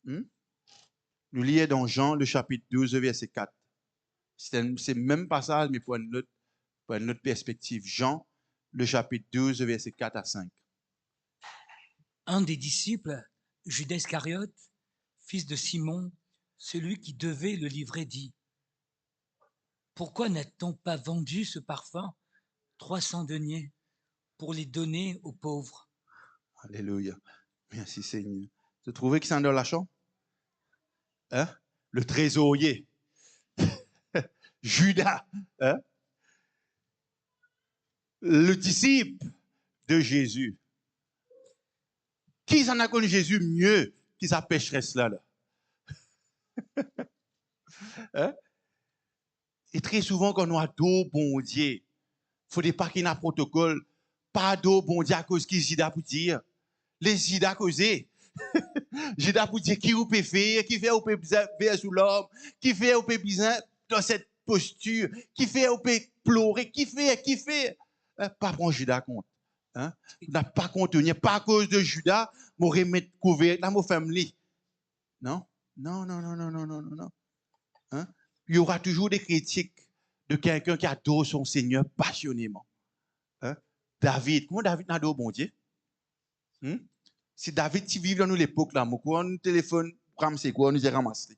Nous lisons dans Jean le chapitre 12, verset 4. C'est le même passage, mais pour une autre perspective. Jean le chapitre 12, verset 4 à 5. Un des disciples, Judas Iscariote, fils de Simon, celui qui devait le livrer, dit: pourquoi n'a-t-on pas vendu ce parfum 300 deniers pour les donner aux pauvres? Alléluia. Merci Seigneur. Tu trouvais qui sont dans la chambre? Hein? Le trésorier. Judas. Hein? Le disciple de Jésus. Qui s'en a connu Jésus mieux que sa pécheresse-là? Hein? Et très souvent, quand on adore bon Dieu, il ne faudrait pas qu'il y ait un protocole. Pas adore bon Dieu à cause qu'il y a pour dire. Les Zida causés. Zida pour dire qui vous peut faire, qui fait vous peut faire sous l'homme, qui fait vous peut besoin dans cette posture, qui fait vous peut pleurer, qui fait. Pas prendre Judas compte. Hein? N'a pas contenir, pas à cause de Judas, m'aurait mettre couvert, là, mon famille. Non? Non. Hein? Il y aura toujours des critiques de quelqu'un qui adore son Seigneur passionnément. Hein? David, comment David adore bon Dieu? Si David, tu vis dans nous l'époque là, mon nous téléphone, c'est quoi, nous y ramasser.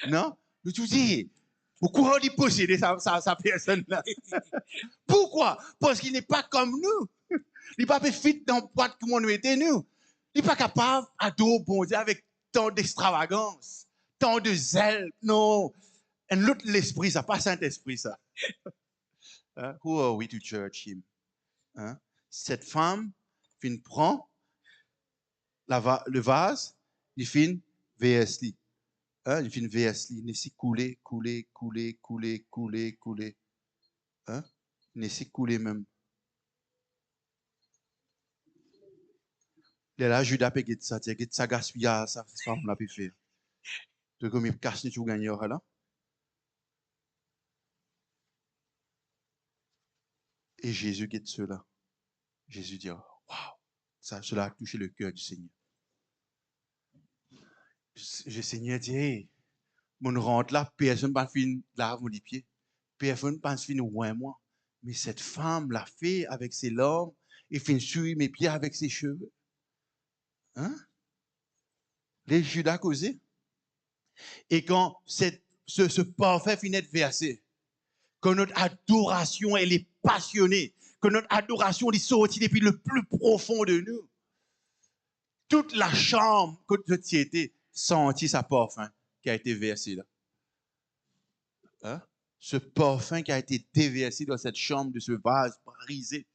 Non? Nous te dis, pourquoi on dit posséder sa personne là? Pourquoi? Parce qu'il n'est pas comme nous. Il n'est pas fit dans le boîte comme on était nous. Il n'est pas capable d'adorer bon Dieu avec tant d'extravagance, tant de zèle. Non. Et l'autre, l'esprit, ça, pas Saint-Esprit, ça. Hein? Who are we to judge him? Hein? Cette femme, il prend le vase, il fait VSL. Hein? Il fait VSL. Il laisse couler. Hein? Il laisse couler même. Là, Judas peut dire ça gaspille ça femme l'a pu faire. De comme il casse tout gagner là. Et Jésus guette cela. Jésus dit, waouh, cela a touché le cœur du Seigneur. Le Seigneur dit, hey, mon rentre là, personne ne va finir lave mon pieds. Personne ne va finir loin moi. Mais cette femme l'a fait avec ses larmes et finit suivre mes pieds avec ses cheveux. Hein? Les Judas causés. Et quand ce parfum finit d'être versé, quand notre adoration, elle est passionnée, que notre adoration est sortie depuis le plus profond de nous, toute la chambre que tu étais sentit sa parfum qui a été versé là. Hein? Ce parfum qui a été déversé dans cette chambre de ce vase brisé,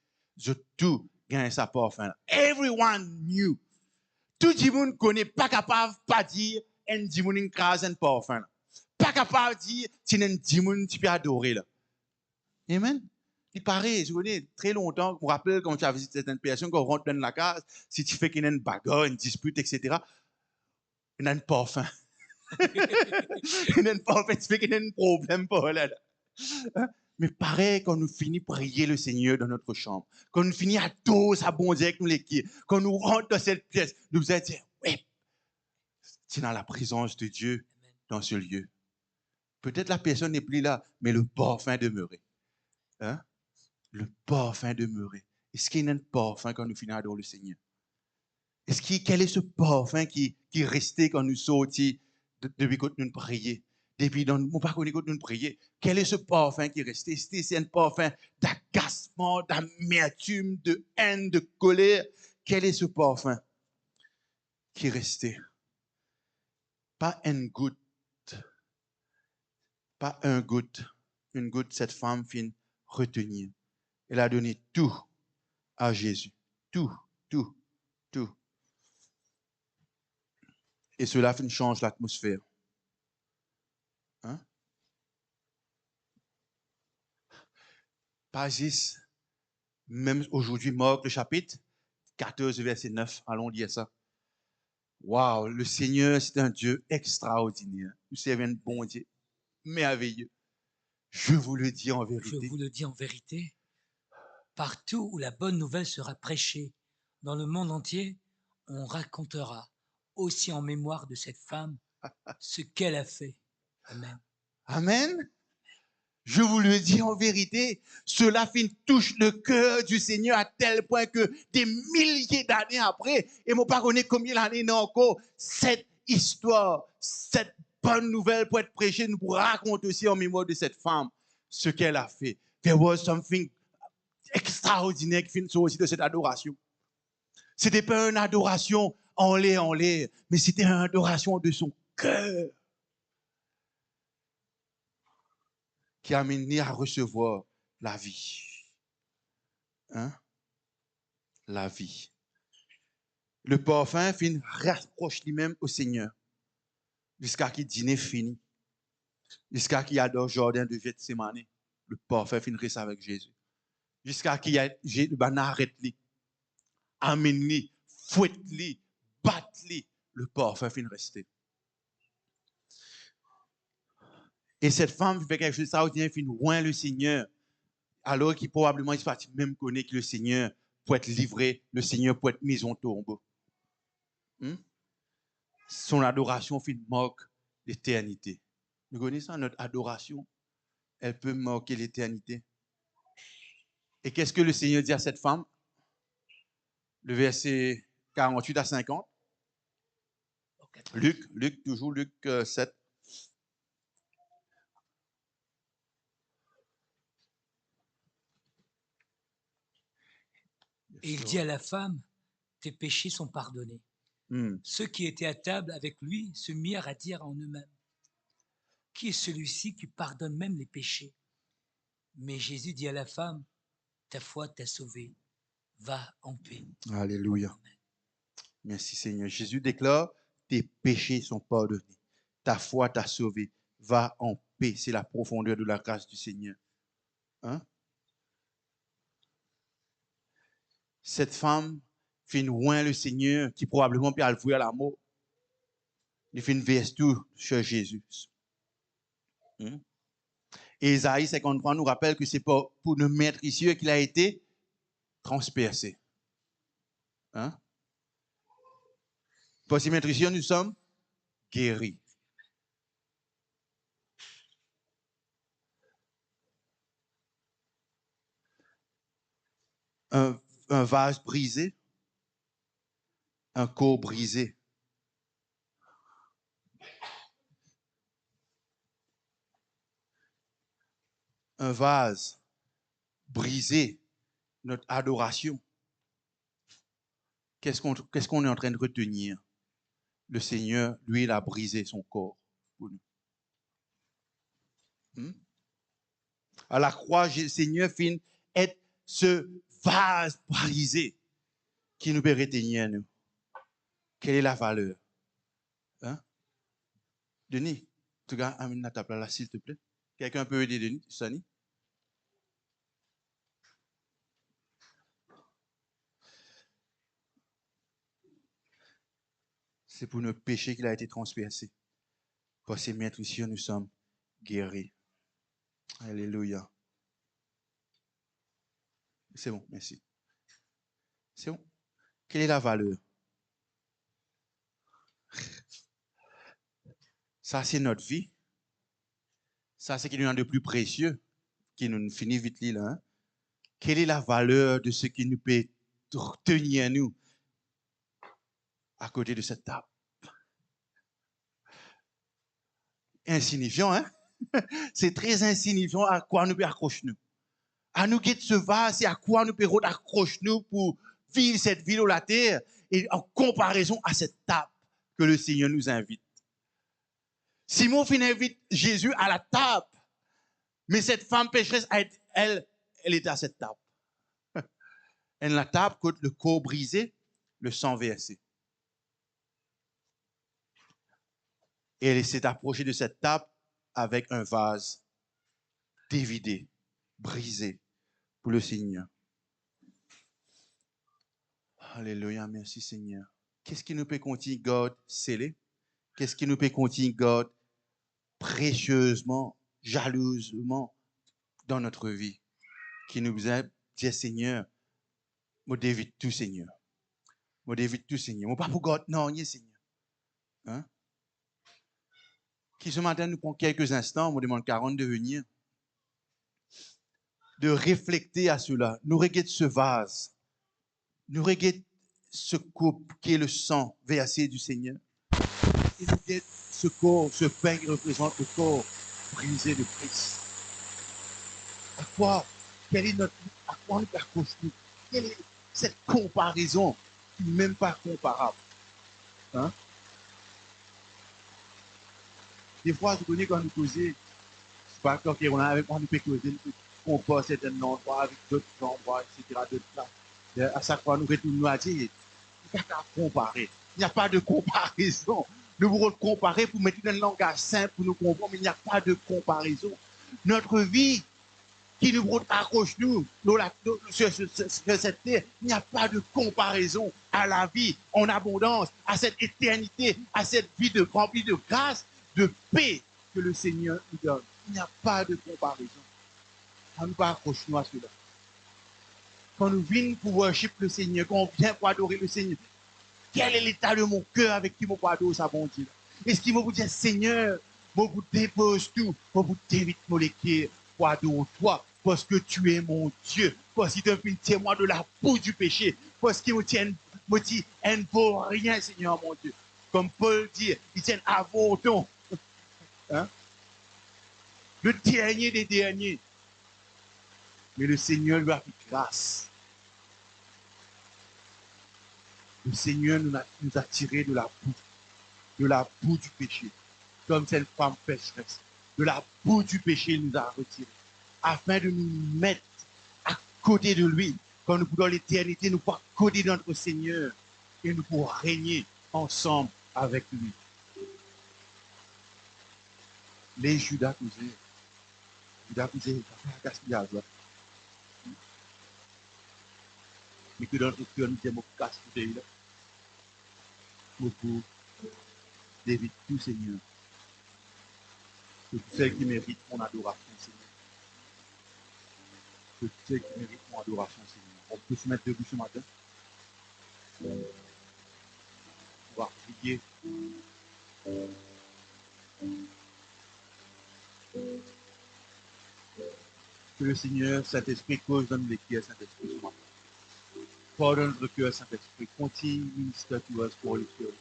tout gagne sa parfum là. Everyone knew. Tout le monde connaît, pas capable de pas dire, un dimon crase un parfum. Pas capable de dire, c'est un dimon tu peux adorer là. Amen. Il paraît, je connais très longtemps, je me rappelle quand tu as visité certaines personnes, quand on rentre dans la case, si tu fais qu'il y a une bagarre, une dispute, etc., il y a un parfum. Il y a un parfum, tu fais qu'il y a un problème pour là. Hein? Mais pareil, quand nous finissons prier le Seigneur dans notre chambre, quand nous finissons à tous à bon Dieu avec nous les pieds, quand nous rentrons dans cette pièce, nous allons dire, oui, c'est dans la présence de Dieu dans ce lieu. Peut-être la personne n'est plus là, mais le parfum demeurait. Hein? Le parfum demeurait. Est-ce qu'il y a un parfum quand nous finissons à adorer le Seigneur? Quel est ce parfum qui est resté quand nous sortis depuis que nous prions? Depuis dans mon parcours, nous prions. Quel est ce parfum qui est resté? C'est un parfum d'agacement, d'amertume, de haine, de colère. Quel est ce parfum qui est resté? Pas une goutte. Pas une goutte. Une goutte, cette femme finit retenir. Elle a donné tout à Jésus. Tout, tout, tout. Et cela change l'atmosphère. Hein? Pas juste, même aujourd'hui, Marc, le chapitre 14, verset 9. Allons lire ça. Waouh, le Seigneur, c'est un Dieu extraordinaire. Nous servons un bon Dieu, merveilleux. Je vous le dis en vérité. Je vous le dis en vérité, partout où la bonne nouvelle sera prêchée, dans le monde entier, on racontera aussi en mémoire de cette femme ce qu'elle a fait. Amen. Amen. Je vous le dis en vérité, cela touche le cœur du Seigneur à tel point que des milliers d'années après, et mon pas connaît combien d'années encore, cette histoire, cette bonne nouvelle pour être prêchée, nous raconte aussi en mémoire de cette femme ce qu'elle a fait. There was something extraordinaire qui finit aussi de cette adoration. C'était pas une adoration en l'air, mais c'était une adoration de son cœur qui a amené à recevoir la vie. Hein? La vie. Le parfum fin rapproche lui-même au Seigneur jusqu'à qu'il dîner fini, jusqu'à qu'il adore le jardin de Gethsémane. Le parfum fin reste avec Jésus. Jusqu'à qu'il y arrête lui, amène lui, fouette lui, bat lui, le parfum fin rester. Et cette femme fait quelque chose d'extraordinaire, fin loin le Seigneur, alors qu'il probablement il parti même connaître que le Seigneur pour être livré, le Seigneur pour être mis en tombeau. Son adoration fin marque l'éternité. Nous connaissons notre adoration, elle peut marquer l'éternité. Et qu'est-ce que le Seigneur dit à cette femme? Le verset 48 à 50. Luc, toujours Luc 7. Et il dit à la femme, tes péchés sont pardonnés. Ceux qui étaient à table avec lui se mirent à dire en eux-mêmes, qui est celui-ci qui pardonne même les péchés? Mais Jésus dit à la femme, ta foi t'a sauvée, va en paix. Alléluia. Merci Seigneur. Jésus déclare, tes péchés sont pardonnés. Ta foi t'a sauvé. Va en paix. C'est la profondeur de la grâce du Seigneur. Hein? Cette femme fait loin le Seigneur qui probablement peut avouer à la mort. Il fait une verse tout sur Jésus. Et Isaïe 53 nous rappelle que c'est pour nous mettre ici qu'il a été transpercé. Hein? Pour s'y mettre ici, nous sommes guéris. Un vase brisé, un corps brisé. Un vase brisé, notre adoration. Qu'est-ce qu'on est en train de retenir? Le Seigneur, lui, il a brisé son corps pour nous. À la croix, le Seigneur finit être ce vase brisé qui nous peut retenir, nous. Quelle est la valeur? Hein? Denis, tu gars, amène la table là, s'il te plaît. Quelqu'un peut aider Denis, Sonny? C'est pour notre péché qu'il a été transpercé. Par ses meurtrissures, nous sommes guéris. Alléluia. C'est bon, merci. C'est bon. Quelle est la valeur? Ça, c'est notre vie. Ça, c'est ce qui nous rend de plus précieux, qui nous finit vite là. Hein? Quelle est la valeur de ce qui nous peut tenir nous à côté de cette table? Insignifiant, hein? C'est très insignifiant à quoi nous peut accrocher nous. À nous guetter ce vase, c'est à quoi nous peut accrocher nous pour vivre cette vie sur la terre et en comparaison à cette table que le Seigneur nous invite. Simon invite Jésus à la table, mais cette femme pécheresse, elle était à cette table. Elle la table contre le corps brisé, le sang versé. Et elle s'est approchée de cette table avec un vase dévidé, brisé pour le Seigneur. Alléluia, merci Seigneur. Qu'est-ce qui nous peut continuer, God, scellé? Qu'est-ce qui nous peut continuer, God, précieusement, jalousement dans notre vie? Qui nous a dit, Seigneur, moi David tout, Seigneur. Moi David tout, Seigneur. Moi pas pour God, non, Seigneur. Hein? Qui ce matin nous prend quelques instants, moi demande 40 de venir, de réfléchir à cela. Nous regardons ce vase. Nous regardons ce coupe qui est le sang versé du Seigneur. Et nous regardons ce corps, ce pain qui représente le corps brisé de Christ. À quoi? Quelle est notre, à quoi nous accrochons? Quelle est cette comparaison qui n'est même pas comparable? Hein? Des fois, je connais quand nous causons, c'est pas quand on a avec moi, nous peut causer, nous compare certains endroits avec d'autres endroits, etc. À chaque fois, nous retournons à dire, il n'y a qu'à comparer. Il n'y a pas de comparaison. Nous voulons comparer pour mettre un langage simple pour nous comprendre, mais il n'y a pas de comparaison. Notre vie, qui nous accroche nous sur cette terre, il n'y a pas de comparaison à la vie en abondance, à cette éternité, à cette vie remplie de grâce, de paix que le Seigneur nous donne. Il n'y a pas de comparaison. On ne pas accrocher nous à cela. Quand nous venons pour worship le Seigneur, quand on vient pour adorer le Seigneur, quel est l'état de mon cœur avec qui je peux adorer sa bonté? Est-ce qu'il me vous dire, Seigneur, je vous dépose tout, je vous t'invite molécule pour adorer toi, parce que tu es mon Dieu, parce qu'il est un témoin de la boue du péché, parce qu'il me dit, elle ne vaut rien, Seigneur mon Dieu. Comme Paul dit, il tient à vos dons. Hein? Le dernier des derniers. Mais le Seigneur lui a fait grâce. Le Seigneur nous a tirés de la boue du péché, comme cette femme pécheresse. De la boue du péché, il nous a retirés, afin de nous mettre à côté de lui. Quand nous pouvons dans l'éternité, nous pouvons côté de notre Seigneur et nous pouvons régner ensemble avec lui. Les Judas causés, ça fait un gaspillage. Mais que dans notre cœur, nous aimons gaspiller là. Pour David, tout Seigneur. Que tous ceux qui méritent mon adoration, Seigneur. Que tous ceux qui méritent mon adoration, Seigneur. On peut se mettre debout ce matin. On va prier. Que le Seigneur, Saint-Esprit, cause dans les cœurs, Saint-Esprit, ce matin. Pardonne notre cœur, Saint-Esprit. Continue, ministère to us, pour le cœur.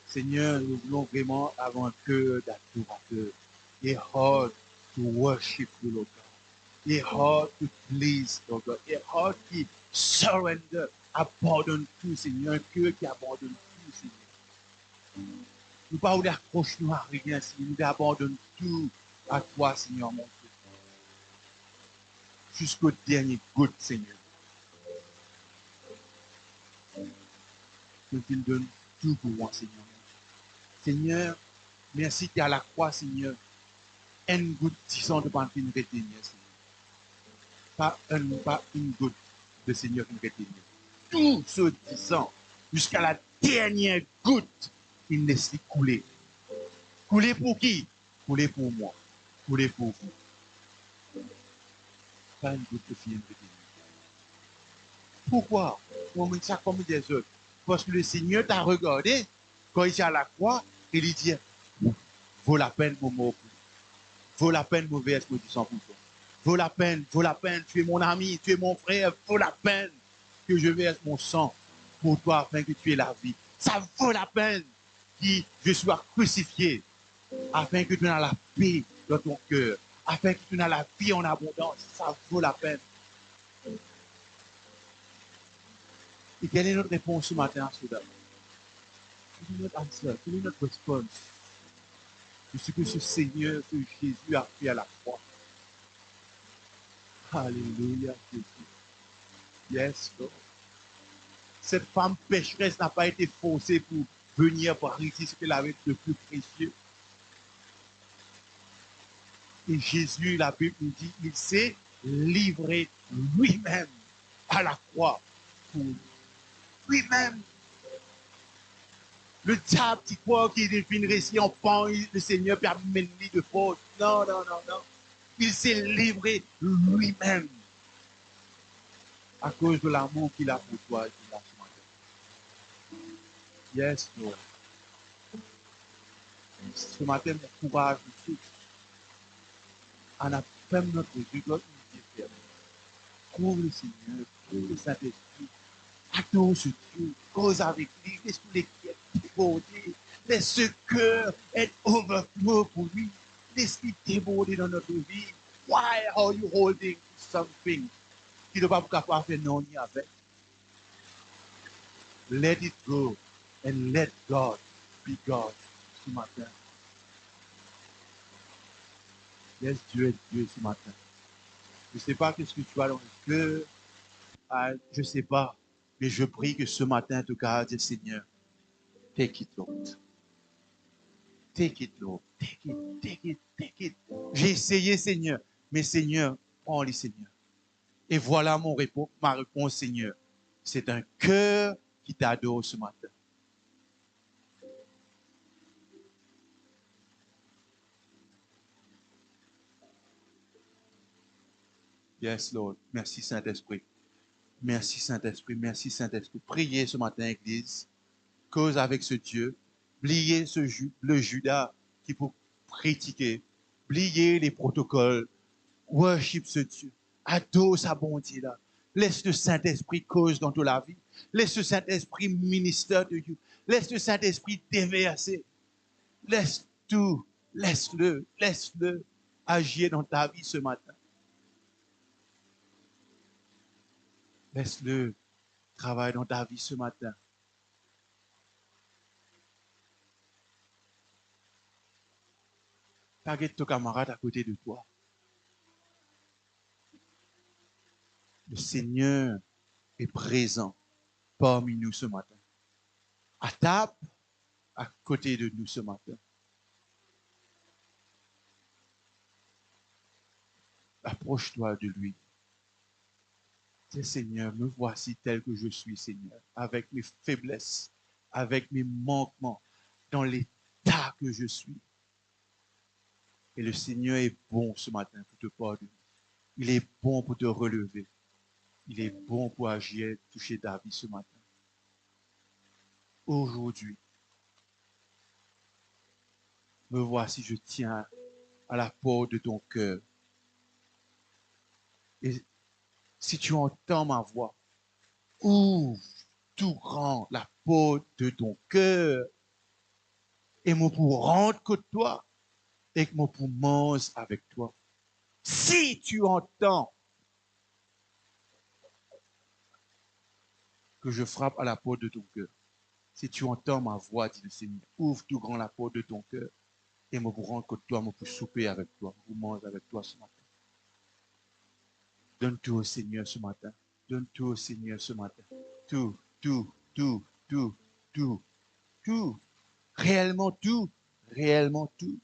Seigneur, nous voulons vraiment avoir un cœur d'adorateur. A heart to worship you, Lord God. A heart to please, Lord God. A heart qui surrender, abandonne tout, Seigneur. Un cœur qui abandonne tout, Seigneur. Nous pas où accroche-nous à rien, Seigneur. Nous abandonne tout à toi, Seigneur, mon Dieu. Jusqu'au dernier goutte, Seigneur. Que tu donnes tout pour moi, Seigneur. Seigneur, merci qu'à la croix, Seigneur, une goutte de sang de pas une retenir, Seigneur. Pas une goutte de Seigneur qui retenir. Tout ce sang, jusqu'à la dernière goutte, il laisse couler. Couler pour qui? Couler pour moi. Couler pour vous. Pas une goutte de film retenir. Pourquoi? On met ça comme des autres. Parce que le Seigneur t'a regardé quand il est à la croix et il dit, vaut la peine pour moi. Vaut la peine pour verser du sang pour toi. Vaut la peine, tu es mon ami, tu es mon frère, vaut la peine que je verse mon sang pour toi afin que tu aies la vie. Ça vaut la peine que je sois crucifié afin que tu aies la paix dans ton cœur, afin que tu aies la vie en abondance. Ça vaut la peine. Et quelle est notre réponse ce matin à cela? Quelle est notre answer? Quelle est notre réponse de ce que ce Seigneur, que Jésus a fait à la croix? Alléluia, Jésus. Yes, Lord. Cette femme pécheresse n'a pas été forcée pour venir par ici ce qu'elle avait de plus précieux. Et Jésus, la Bible nous dit, il s'est livré lui-même à la croix pour lui-même. Le diable qui croit qu'il est une récit en pan, le Seigneur peut amener de faute. Non, non, non, non. Il s'est livré lui-même à cause de l'amour qu'il a pour toi et qu'il a ce matin. Yes, Lord. Ce matin, mon courage, tout. On a fait notre Dieu, notre Dieu. Couvre le Seigneur, couvre le Saint-Esprit. Adore ce Dieu, cause avec lui, laisse tous les pieds déborder, laisse ce cœur être overflow pour lui, laisse-lui déborder dans notre vie. Why are you holding something qui ne va pas capable de faire non ni avec? Let it go and let God be God ce matin. Laisse Dieu être Dieu ce matin. Je ne sais pas qu'est-ce que tu as dans le cœur, je ne sais pas, mais je prie que ce matin, en tout cas, Dieu Seigneur, take it, Lord. Take it, Lord. Take it, take it, take it. J'ai essayé, Seigneur, mais Seigneur, prends-les, Seigneur. Et voilà ma réponse, Seigneur. C'est un cœur qui t'adore ce matin. Yes, Lord. Merci, Saint-Esprit. Merci, Saint-Esprit. Merci, Saint-Esprit. Priez ce matin, Église. Cause avec ce Dieu. Oubliez le Judas qui peut critiquer. Oubliez les protocoles. Worship ce Dieu. Adore sa bonté là. Laisse le Saint-Esprit cause dans toute la vie. Laisse le Saint-Esprit ministère de Dieu. Laisse le Saint-Esprit déverser. Laisse tout. Laisse-le agir dans ta vie ce matin. Laisse-le travailler dans ta vie ce matin. Target ton camarade à côté de toi. Le Seigneur est présent parmi nous ce matin. À table, à côté de nous ce matin. Approche-toi de lui. Dis, Seigneur, me voici tel que je suis, Seigneur, avec mes faiblesses, avec mes manquements, dans l'état que je suis. Et le Seigneur est bon ce matin pour te pardonner. Il est bon pour te relever. Il est bon pour agir, toucher ta vie ce matin. Aujourd'hui, me voici, je tiens à la porte de ton cœur. Et si tu entends ma voix, ouvre tout grand la porte de ton cœur et moi pour rentrer que toi et que moi pour manger avec toi. Si tu entends que je frappe à la porte de ton cœur, si tu entends ma voix, dit le Seigneur, ouvre tout grand la porte de ton cœur et moi pour rentrer que toi, moi pour souper avec toi, pour manger avec toi ce matin. Donne tout au Seigneur ce matin. Donne tout au Seigneur ce matin. Tout, tout, tout, tout, tout. tout, réellement tout, réellement tout.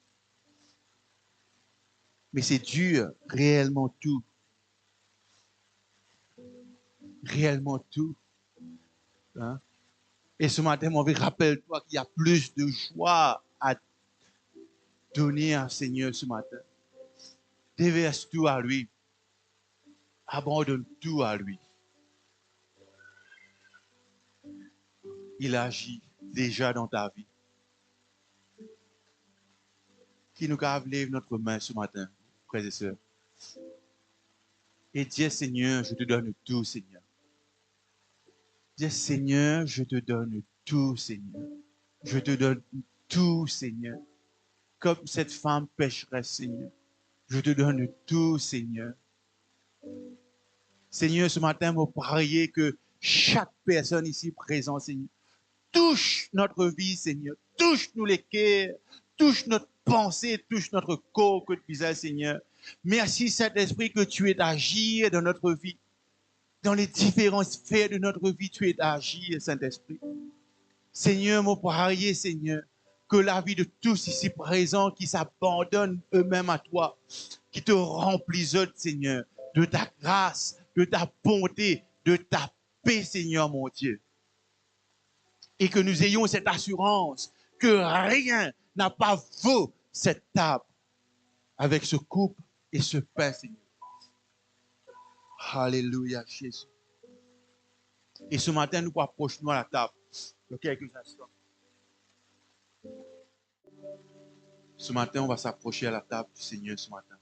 Mais c'est dur, réellement tout, réellement tout. Hein? Et ce matin, mon frère, rappelle-toi qu'il y a plus de joie à donner à Seigneur ce matin. Déverse tout à lui. Abandonne tout à lui. Il agit déjà dans ta vie. Qui nous lève notre main ce matin, frères et sœurs. Et dis, Seigneur, je te donne tout, Seigneur. Dis, Seigneur, je te donne tout, Seigneur. Je te donne tout, Seigneur. Comme cette femme pécheresse, Seigneur. Je te donne tout, Seigneur. Seigneur, ce matin, je prie que chaque personne ici présente, Seigneur, touche notre vie, Seigneur. Touche-nous les cœurs. Touche notre pensée, touche notre corps, que tu disais, Seigneur. Merci, Saint-Esprit, que tu es d'agir dans notre vie. Dans les différentes sphères de notre vie, tu es d'agir, Saint-Esprit. Seigneur, mon prie, Seigneur, que la vie de tous ici présents qui s'abandonnent eux-mêmes à toi, qui te remplissent, Seigneur, de ta grâce, de ta bonté, de ta paix, Seigneur, mon Dieu. Et que nous ayons cette assurance que rien n'a pas vaut cette table avec ce couple et ce pain, Seigneur. Alléluia, Jésus. Et ce matin, nous approchons à la table de quelques instants. Ce matin, on va s'approcher à la table du Seigneur ce matin.